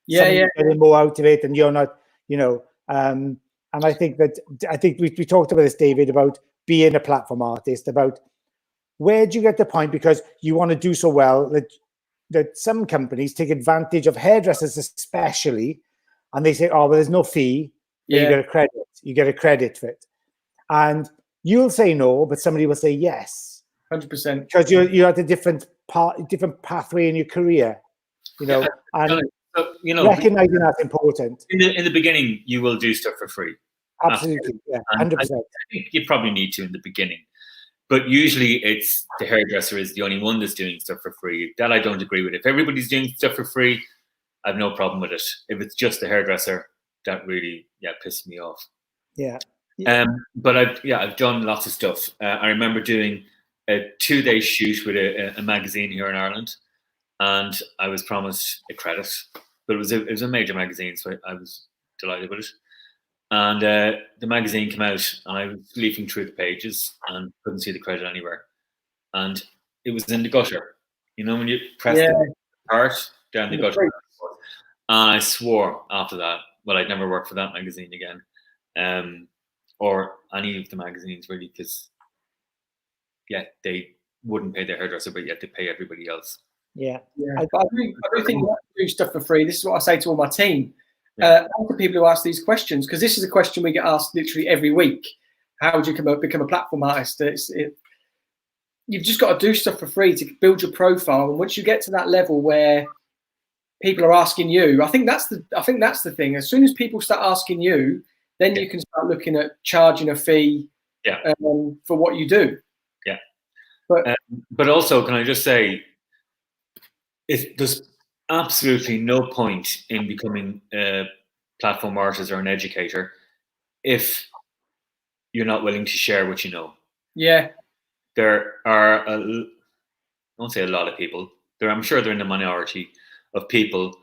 Yeah, Somebody's getting more out of it, and you're not. And I think we talked about this, David, about being a platform artist. About where do you get the point, because you want to do so well that some companies take advantage of hairdressers, especially, and they say, "Oh, well, there's no fee. You get a credit. You get a credit for it." And you'll say no, but somebody will say yes. 100%. Because you're at a different pathway in your career, and recognizing that's important. In the beginning, you will do stuff for free. Absolutely, yeah, 100%. I think you probably need to in the beginning, but usually it's the hairdresser is the only one that's doing stuff for free. That I don't agree with. If everybody's doing stuff for free, I have no problem with it. If it's just the hairdresser, that really pisses me off. Yeah. But I've done lots of stuff. I remember doing a 2-day shoot with a magazine here in Ireland, and I was promised a credit, but it was a major magazine, so I was delighted with it. And the magazine came out, and I was leafing through the pages and couldn't see the credit anywhere, and it was in the gutter. You know, when you press the part down the gutter, and I swore after that, well, I'd never work for that magazine again. Or any of the magazines, really, because they wouldn't pay their hairdresser, but yet they pay everybody else. Yeah. I do think you have to do stuff for free. This is what I say to all my team. To people who ask these questions, because this is a question we get asked literally every week. How would you become a platform artist? You've just got to do stuff for free to build your profile, and once you get to that level where people are asking you, I think that's the thing. As soon as people start asking you, then you can start looking at charging a fee for what you do. Yeah. But also, can I just say, there's absolutely no point in becoming a platform artist or an educator if you're not willing to share what you know. Yeah. There are, I won't say a lot of people, I'm sure they're in the minority of people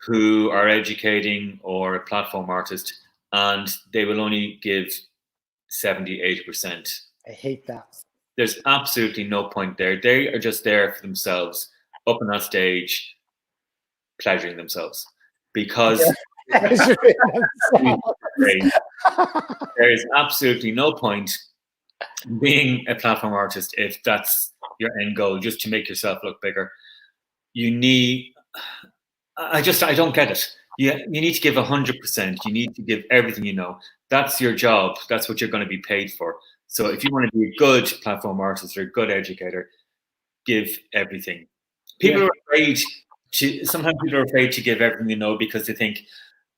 who are educating or a platform artist, and they will only give 70-80%. I hate that. There's absolutely no point there. They are just there for themselves, up on that stage, pleasuring themselves. Because there is absolutely no point being a platform artist if that's your end goal, just to make yourself look bigger. You need, I don't get it. You need to give 100%. You need to give everything you know. That's your job. That's what you're going to be paid for. So if you want to be a good platform artist or a good educator, give everything. Sometimes people are afraid to give everything they know because they think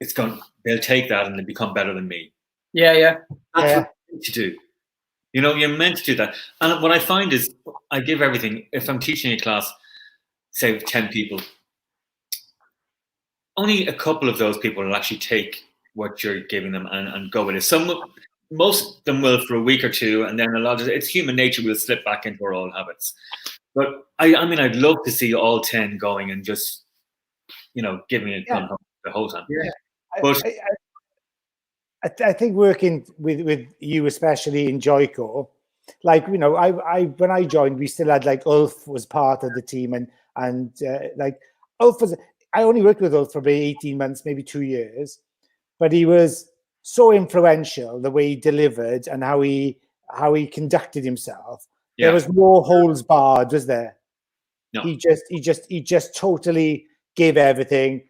they'll take that and they become better than me. Yeah. That's what you need to do. You know, you're meant to do that. And what I find is I give everything. If I'm teaching a class, say with 10 people, only a couple of those people will actually take what you're giving them and go with it. Most of them will for a week or two, and then it's human nature, we'll slip back into our old habits. But I mean, I'd love to see all 10 going and just, giving it the whole time. Yeah. But I think working with you, especially in Joico, like, when I joined, we still had like Ulf was part of the team, and like Ulf was. I only worked with Ulf for about 18 months, maybe 2 years, but he was so influential, the way he delivered and how he conducted himself. Yeah. There was no holds barred, was there? No. He just totally gave everything,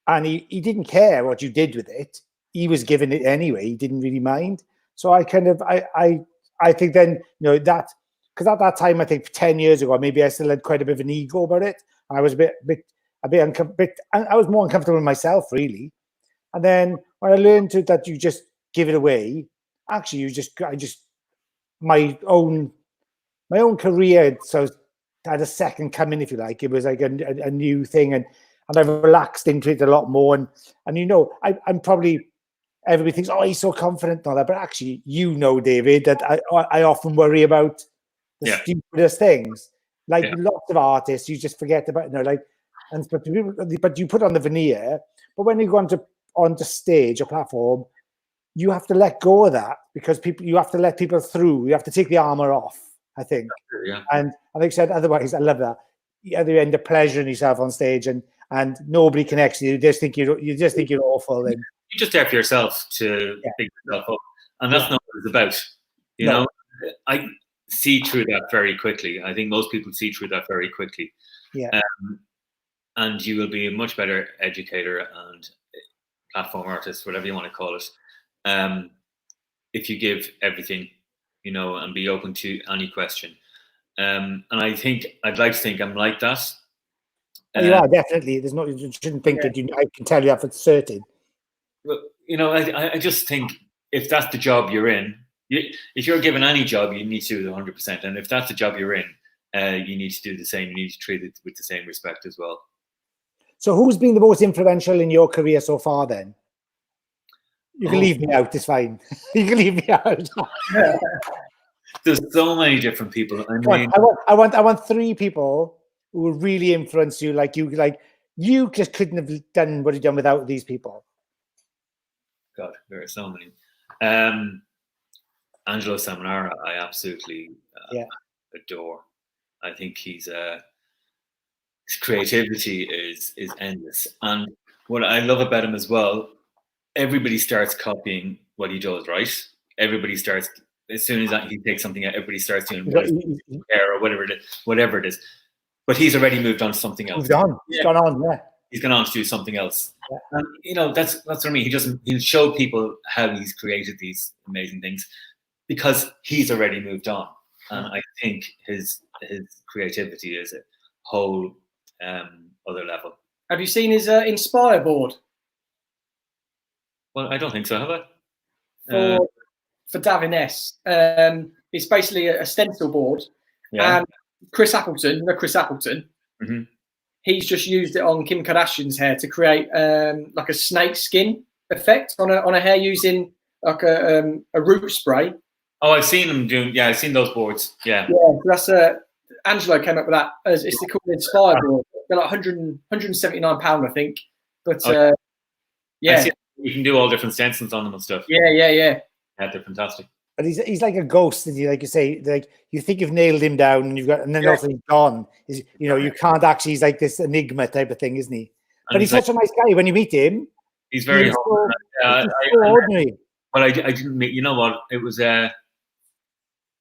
and he didn't care what you did with it. He was giving it anyway. He didn't really mind. So I think then, that, because at that time, I think 10 years ago, maybe I still had quite a bit of an ego about it. I was I was more uncomfortable with myself, really. And then when I learned that you just give it away, actually, my own career, so had a second coming, if you like. It was like a new thing, and I've relaxed into it a lot more. And I'm probably, everybody thinks, oh, he's so confident and all that, but actually, David, that I often worry about the stupidest things. Like lots of artists, you just forget about, but you put on the veneer. But when you go onto stage or platform, you have to let go of that, because you have to let people through. You have to take the armor off, I think. Yeah. And like I said, otherwise, I love that. You end up pleasuring yourself on stage, and nobody connects to you. You just think you're awful. And you're just there for yourself to pick yourself up, and that's not what it's about. You know, I see through that very quickly. I think most people see through that very quickly. Yeah. And you will be a much better educator and platform artist, whatever you want to call it, if you give everything, you know, and be open to any question. And I'd like to think I'm like that. You are, definitely. There's no, you shouldn't think it. I can tell you that for certain. But, you know, I just think if that's the job you're in, if you're given any job, you need to do it 100%. And if that's the job you're in, you need to do the same. You need to treat it with the same respect as well. So who's been the most influential in your career so far then? You can leave me out, it's fine. You can leave me out. There's so many different people. I mean, I want 3 people who will really influence you, like you just couldn't have done what you've done without these people. God, there are so many. Angelo Samanara, I absolutely adore. I think his creativity is endless, and what I love about him as well, everybody starts copying what he does. Right? Everybody starts, as soon as he takes something out, everybody starts doing or whatever it is. But he's already moved on to something else. Moved on. He's gone on. Yeah. He's gone on to do something else. Yeah. And you know, that's what I mean. He'll show people how he's created these amazing things because he's already moved on. And I think his creativity is a whole other level. Have you seen his Inspire board? Well, I don't think so, have I? For Davines. It's basically a stencil board. Yeah. And Chris Appleton, mm-hmm. He's just used it on Kim Kardashian's hair to create like a snake skin effect on a hair using like a root spray. Oh, I've seen them doing. Yeah, I've seen those boards. Yeah. Yeah, that's Angelo came up with that. It's called Inspire board. They're like £179, I think. But yeah, you can do all different stencils on them and stuff. Yeah. Yeah, they're fantastic. But he's like a ghost, isn't he? Like you say, like you think you've nailed him down, and then also he's gone. You know, you can't actually. He's like this enigma type of thing, isn't he? But he's such a nice guy. When you meet him, he's very so ordinary. Well, I didn't meet. You know what? It was it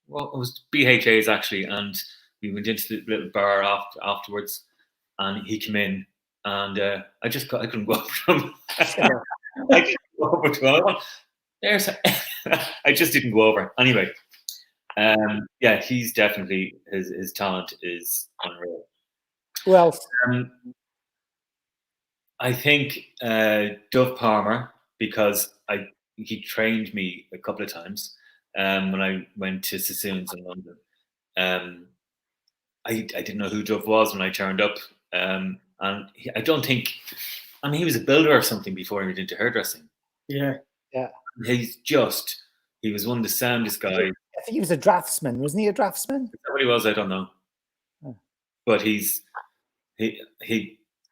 was BHA's actually, and we went into the little bar afterwards, and he came in, and I couldn't go up to him. I couldn't go over to him. I just didn't go over. Anyway, yeah, he's definitely his talent is unreal. Well, I think Dove Palmer, because he trained me a couple of times when I went to Sassoons in London. I didn't know who Dove was when I turned up, and I don't think. I mean, he was a builder or something before he went into hairdressing. Yeah. He was one of the soundest guys. I think he was a draftsman, wasn't he? A draftsman? Is that what he was? I don't know. Oh. But he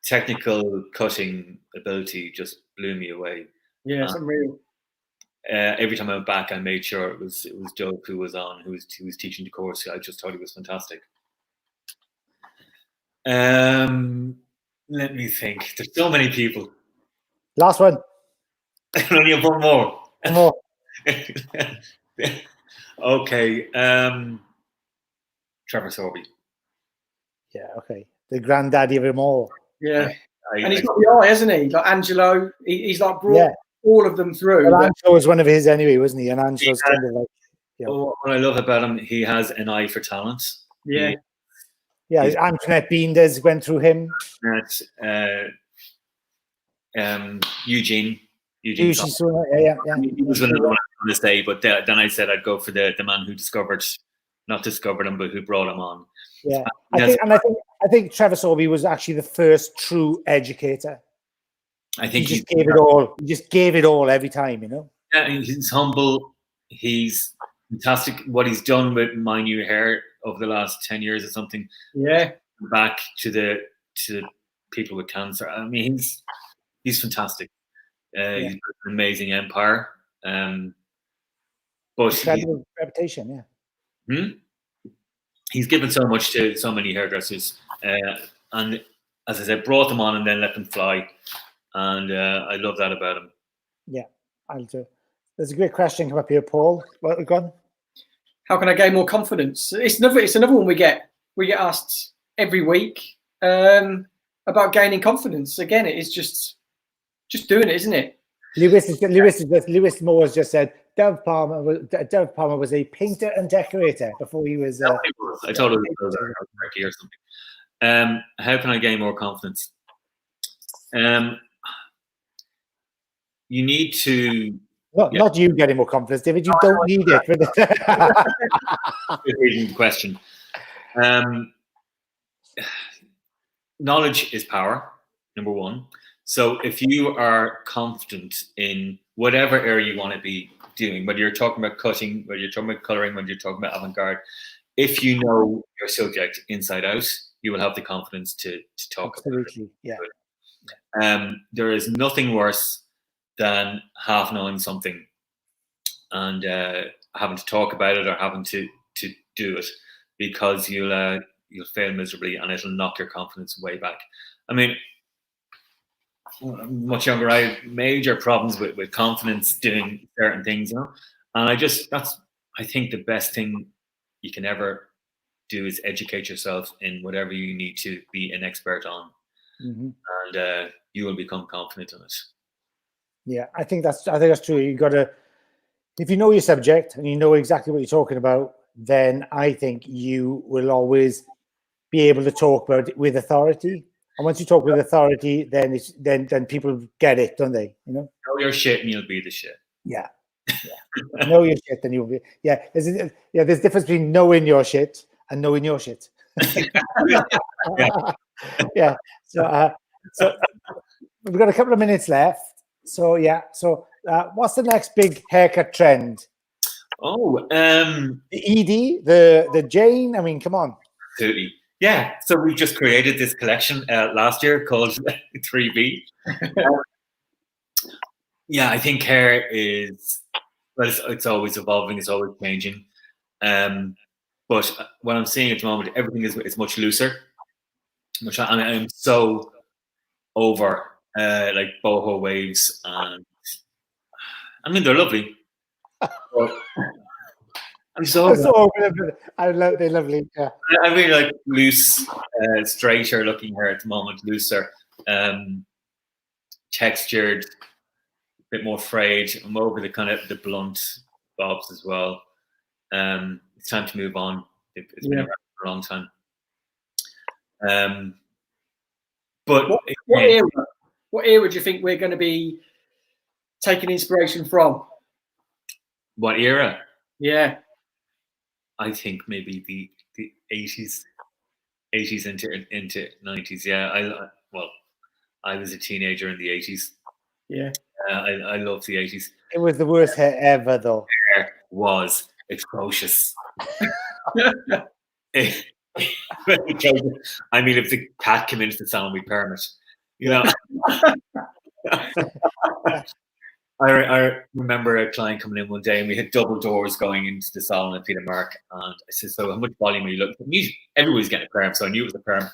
technical cutting ability just blew me away. Yeah, it's unreal. Every time I went back, I made sure it was Dope who was on, who was teaching the course. I just thought he was fantastic. Let me think. There's so many people. Last one. I only have one more. One more. Okay. Trevor Sorby. Yeah, okay. The granddaddy of them all. Yeah. And he's got the eye, hasn't he? Like Angelo, he's like brought all of them through. Well, Angelo was one of his anyway, wasn't he? And Angelo's kind of like... What I love about him, he has an eye for talent. Yeah. Antoinette Beenders went through him. That's Eugene. Yeah. He was one of the ones I was going to say, but then I said I'd go for the man who not discovered him, but who brought him on. Yeah, I think Trevor Sorby was actually the first true educator. I think he just gave it all. He just gave it all every time, you know. Yeah, he's humble. He's fantastic. What he's done with My New Hair over the last 10 years or something. Yeah, back to the people with cancer. I mean, he's fantastic. He's an amazing empire. But incredible reputation, yeah. He's given so much to so many hairdressers, and as I said, brought them on and then let them fly, and I love that about him. Yeah, I'll do. There's a great question come up here, Paul. What go on? How can I gain more confidence? It's another one we get asked every week about gaining confidence. Again, it is just doing it, isn't it? Lewis Moore has just said Dove Palmer was a painter and decorator before he was. I told him or something. How can I gain more confidence? You need to. Not you getting more confidence, David. You don't need it. Good question. Knowledge is power, number one. So if you are confident in whatever area you want to be doing, whether you're talking about cutting, whether you're talking about coloring, whether you're talking about avant-garde, if you know your subject inside out, you will have the confidence to talk Absolutely, about it. Yeah. There is nothing worse than half knowing something and having to talk about it or having to do it, because you'll fail miserably and it'll knock your confidence way back. I mean, much younger, I had major problems with confidence doing certain things, and I think the best thing you can ever do is educate yourself in whatever you need to be an expert on, and you will become confident in it. Yeah, I think that's true. You got to, if you know your subject and you know exactly what you're talking about, then I think you will always be able to talk about it with authority. And once you talk with authority, then people get it, don't they? You know your shit and you'll be the shit. Yeah. Know your shit and you'll be. Yeah. There's difference between knowing your shit and knowing your shit. Yeah. So we've got a couple of minutes left. So yeah. So what's the next big haircut trend? Oh, the ED, the Jane. I mean, come on. Absolutely. Yeah, so we just created this collection last year called 3B. Yeah, I think hair is, well, it's always evolving, it's always changing. But what I'm seeing at the moment, everything is much looser. I'm so over like boho waves, and I mean they're lovely. But I'm so over. They're lovely. Yeah. I really like loose, straighter looking hair at the moment, looser, textured, a bit more frayed. I'm over the kind of the blunt bobs as well. It's time to move on. It's been around for a long time. But what era do you think we're going to be taking inspiration from? What era? Yeah. I think maybe the 80s into 90s. Yeah, I was a teenager in the 80s. Yeah, I love the 80s. It was the worst hair ever, though. Hair was atrocious. I mean, if the cat came into the salon, we perm it. You know. I remember a client coming in one day and we had double doors going into the salon at Peter Mark, and I said, "So how much volume are you looking for?" Everybody's getting a perm, so I knew it was a perm.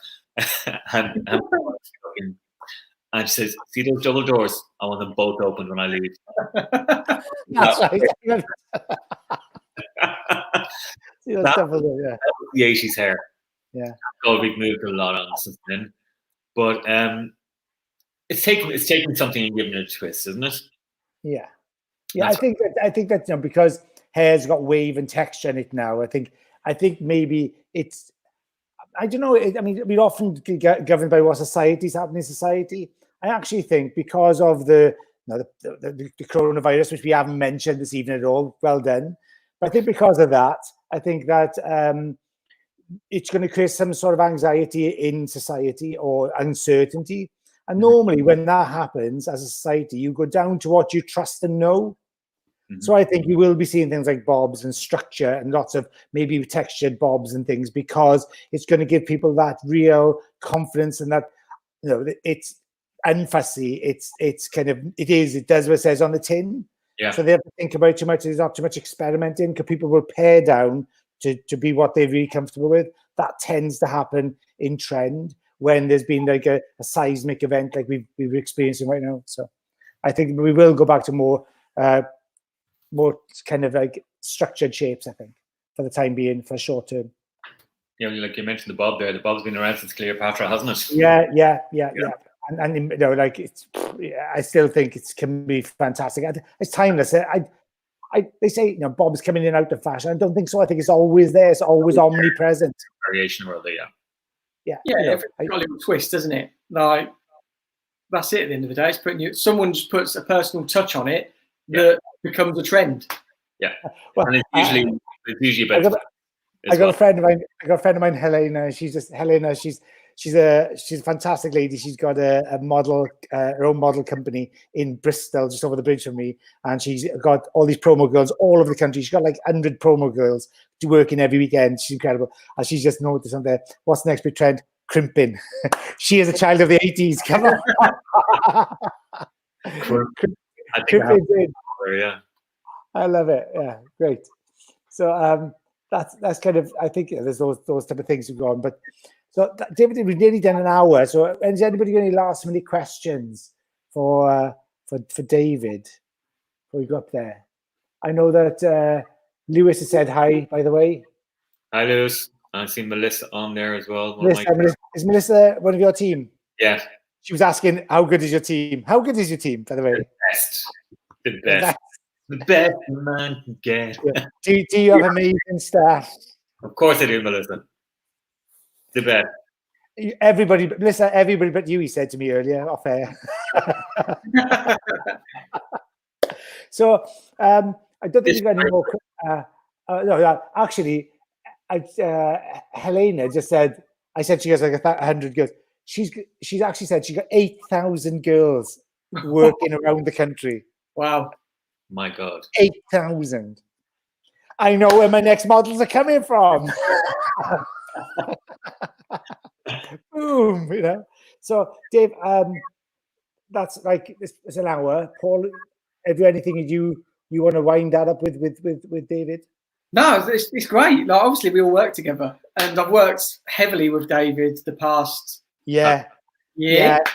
and she says, "See those double doors? I want them both open when I leave." That's right. That was the 80s hair. Yeah. Oh, we've moved a lot on since then, but it's taking something and giving it a twist, isn't it? Yeah. I think that because hair's got wave and texture in it now. I think maybe it's, I don't know. I mean, we often get governed by what society's happening in society. I actually think because of the coronavirus, which we haven't mentioned this evening at all. Well done. But I think because of that, I think that it's going to create some sort of anxiety in society or uncertainty. And normally when that happens as a society, you go down to what you trust and know. So I think you will be seeing things like bobs and structure and lots of maybe textured bobs and things, because it's going to give people that real confidence and that, it's unfussy. It does what it says on the tin. Yeah. So they have to think about it too much. There's not too much experimenting because people will pare down to be what they're really comfortable with. That tends to happen in trend when there's been like a seismic event like we're experiencing right now. So I think we will go back to more kind of like structured shapes, I think, for the time being, for short term. Yeah, like you mentioned the bob there. The bob's been around since Cleopatra, hasn't it? Yeah. And you know, like I still think it can be fantastic. It's timeless. They say, you know, bob's coming in and out of fashion. I don't think so. I think it's always there. It's always omnipresent. Variation world, yeah. Yeah, you know, it's got a little twist, doesn't it? Like, that's it at the end of the day. It's putting someone just puts a personal touch on it that becomes a trend. Yeah. Well, and it's usually about I got a friend of mine, Helena. She's a fantastic lady. She's got a model, her own model company in Bristol, just over the bridge from me. And she's got all these promo girls all over the country. She's got like 100 promo girls working every weekend. She's incredible. And she's just noticed on there, what's the next big trend? Crimping. She is a child of the 80s. Come on. Crimping. Yeah. I love it. Yeah, great. So that's kind of, I think there's those type of things we've gone. But so David, we've nearly done an hour. So has anybody got any last minute questions for David before we go up there? I know that Lewis has said hi, by the way. Hi, Lewis. I see Melissa on there as well. Is Melissa one of your team? Yeah. She was asking, how good is your team? How good is your team, by the way? The best. The best man can get. Yeah. Do you have amazing staff? Of course I do, Melissa. The best. Everybody, Melissa, everybody but you, he said to me earlier, off air. So I don't think you've got any more. No, actually, Helena just said, I said she has like 100 girls. She's actually said she got 8,000 girls working around the country. Wow. My God. 8,000. I know where my next models are coming from. Boom, you know. So, Dave, that's like it's an hour. Paul, have you anything you want to wind that up with David? No, it's great. Like, obviously, we all work together, and I've worked heavily with David the past. Yeah. It's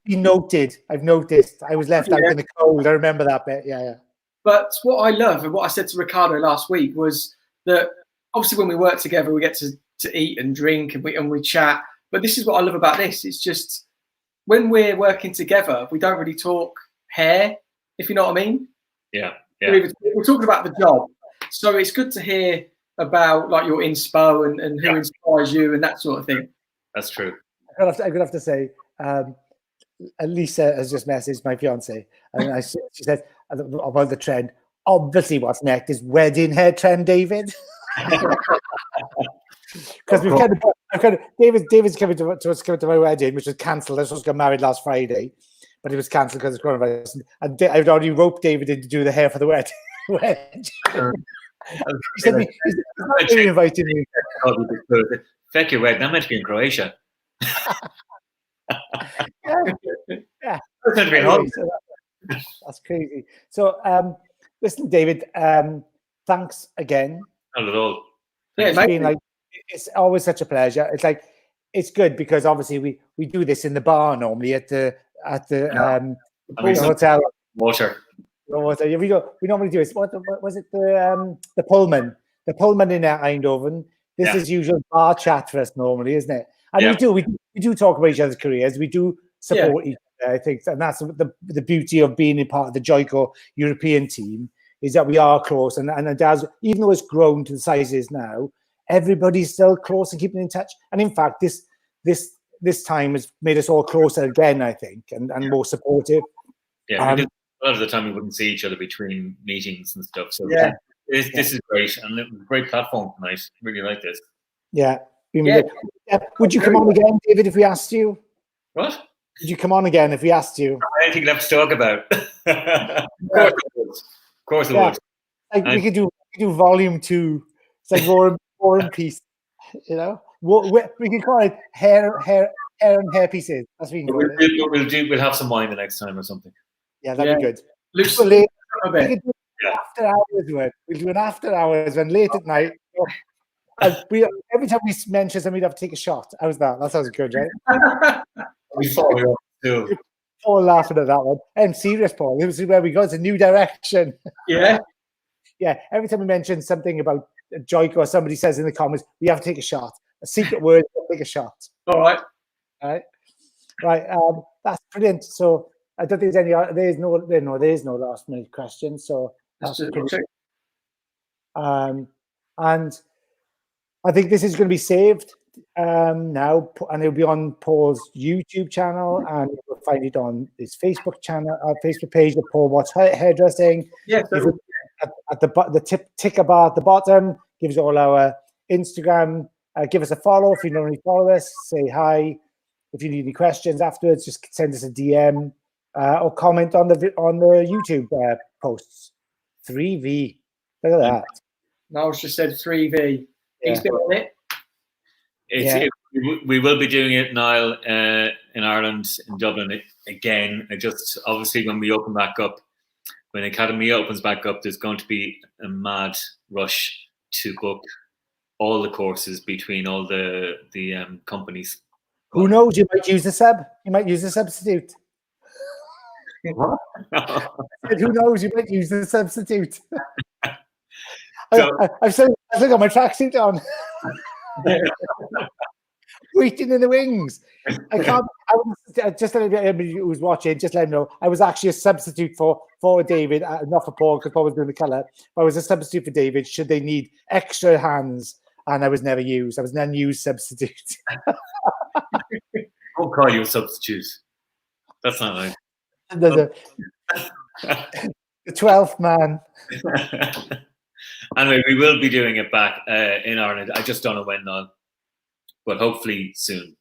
been noted. I've noticed. I was left out in the cold. I remember that bit. Yeah. But what I love, and what I said to Ricardo last week, was that obviously when we work together, we get to eat and drink and we chat. But this is what I love about this. It's just when we're working together, we don't really talk hair, if you know what I mean. Yeah. We're talking about the job. So it's good to hear about like your inspo and who inspires you and that sort of thing. That's true. I'm gonna have to say, Lisa has just messaged my fiance, and she said about the trend. Obviously, what's next is wedding hair trend, David. Because David's coming to my wedding, which was cancelled. I was supposed to get married last Friday, but it was cancelled because of coronavirus. And I'd already roped David in to do the hair for the wedding. He said he's not really inviting me. Feck your wedding. I'm meant to be in Croatia. Yeah. That's crazy. So, listen, David, thanks again. Not at all. Yeah, it's always such a pleasure. It's like it's good because obviously we do this in the bar normally at the hotel. Water. We normally do it. What was it? The Pullman in Eindhoven. This is usual bar chat for us normally, isn't it? And we do talk about each other's careers. We do support each other, I think, and that's the beauty of being a part of the Joico European team is that we are close, and it does, even though it's grown to the size it is now, everybody's still close and keeping in touch. And in fact, this time has made us all closer again, I think, and more supportive. Yeah, a lot of the time we wouldn't see each other between meetings and stuff. So this is great, and it was a great platform tonight. Really like this. Yeah. Would you come on again, David, if we asked you? What? Would you come on again if we asked you? Anything left to talk about? Of course it would. Like we could do volume 2. It's like War and Peace. You know, we could call it hair and hair pieces. That's what we can call it. We'll have some wine the next time or something. Yeah, that'd be good. Loose Late, a bit. we could do after hours. We'll do an after hours when late at night. And every time we mention something, we'd have to take a shot. How's that? That sounds good, right? We follow up too. Paul laughing at that one. I'm serious, Paul. This is where we go. It's a new direction. Yeah. Yeah. Every time we mention something about Joyco or somebody says in the comments, we have to take a shot. A secret word, take a shot. All right. All right. Right. That's brilliant. So I don't think there's no last minute questions. So that's pretty. And I think this is going to be saved now, and it'll be on Paul's YouTube channel, and you'll find it on his Facebook channel, Facebook page, the Paul Watts Hairdressing. Yeah. At the ticker bar at the bottom gives all our Instagram. Give us a follow if you don't already follow us. Say hi. If you need any questions afterwards, just send us a DM or comment on the YouTube posts. 3V. Look at that. No, it's just said 3V. He's been on it. We will be doing it, Niall, in Ireland, in Dublin again. Obviously when we open back up, when Academy opens back up, there's going to be a mad rush to book all the courses between all the companies. Who knows? You might use the sub. You might use the substitute. What? Who knows? You might use the substitute. I've still got my tracksuit on. Waiting in the wings. I can't. Just let everybody who's watching, just let them know. I was actually a substitute for David, not for Paul, because Paul was doing the colour. But I was a substitute for David. Should they need extra hands? And I was never used. I was an unused substitute. Don't call you a substitute. That's not right. The 12th man. Anyway, we will be doing it back in Ireland. I just don't know when, now, but hopefully soon.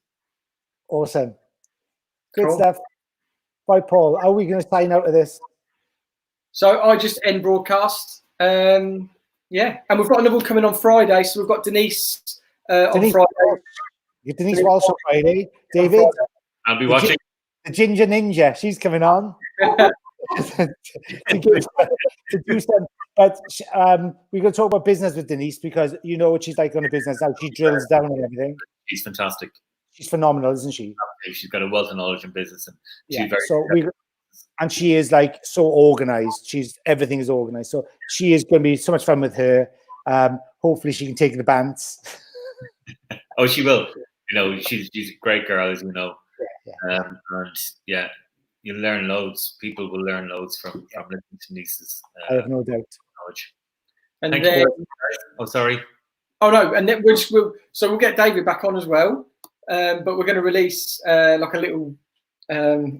Awesome. Good stuff. Bye, Paul. How are we going to sign out of this? So I just end broadcast. Yeah, and we've got another one coming on Friday. So we've got Denise on Friday. Denise Walsh on Friday. David. I'll be watching. The Ginger Ninja. She's coming on. to do some, but we're going to talk about business with Denise, because you know what she's like on a business now. She drills down on everything. She's fantastic. She's phenomenal, isn't she? She's got a wealth of knowledge in business, and and she is like so organized. Everything is organized. So she is going to be so much fun with her. Hopefully she can take the bants. Oh, she will. You know, she's a great girl, as you know. And yeah, you'll learn loads. People will learn loads from listening to Denise's I have no doubt. knowledge. And Thank then, you. Oh, sorry. Oh no, and then we'll get David back on as well. But we're going to release like a little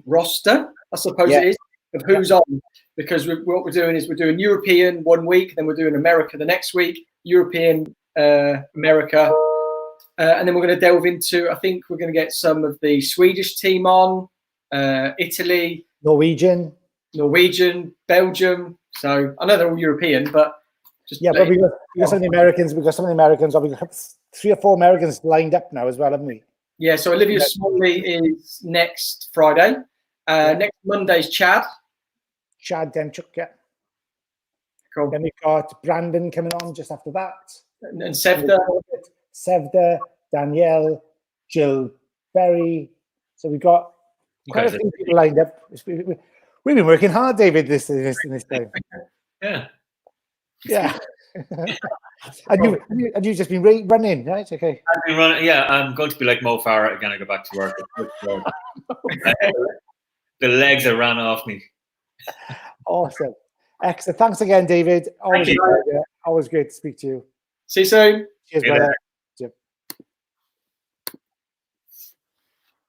roster, I suppose it is, of who's on, because what we're doing is we're doing European one week, then we're doing America the next week, European, America, and then we're going to delve into, I think we're going to get some of the Swedish team on, Italy, Norwegian, Belgium. So I know they're all European, but but we got some of the Americans. We've got 3 or 4 Americans lined up now as well, haven't we? Yeah, so Olivia Smalley is next Friday. Next Monday's Chad Demchuk, yeah. Cool. Then we've got Brandon coming on just after that. And Sevda, Danielle, Jill Berry. So we've got quite a few people lined up. We've been working hard, David, this time. Yeah. Yeah. And you've just been running, right? Okay. I've been running. Yeah, I'm going to be like Mo Farah again. I go back to work. The legs are ran off me. Awesome. Excellent. Thanks again, David. Always great to speak to you. See you soon. Cheers, brother.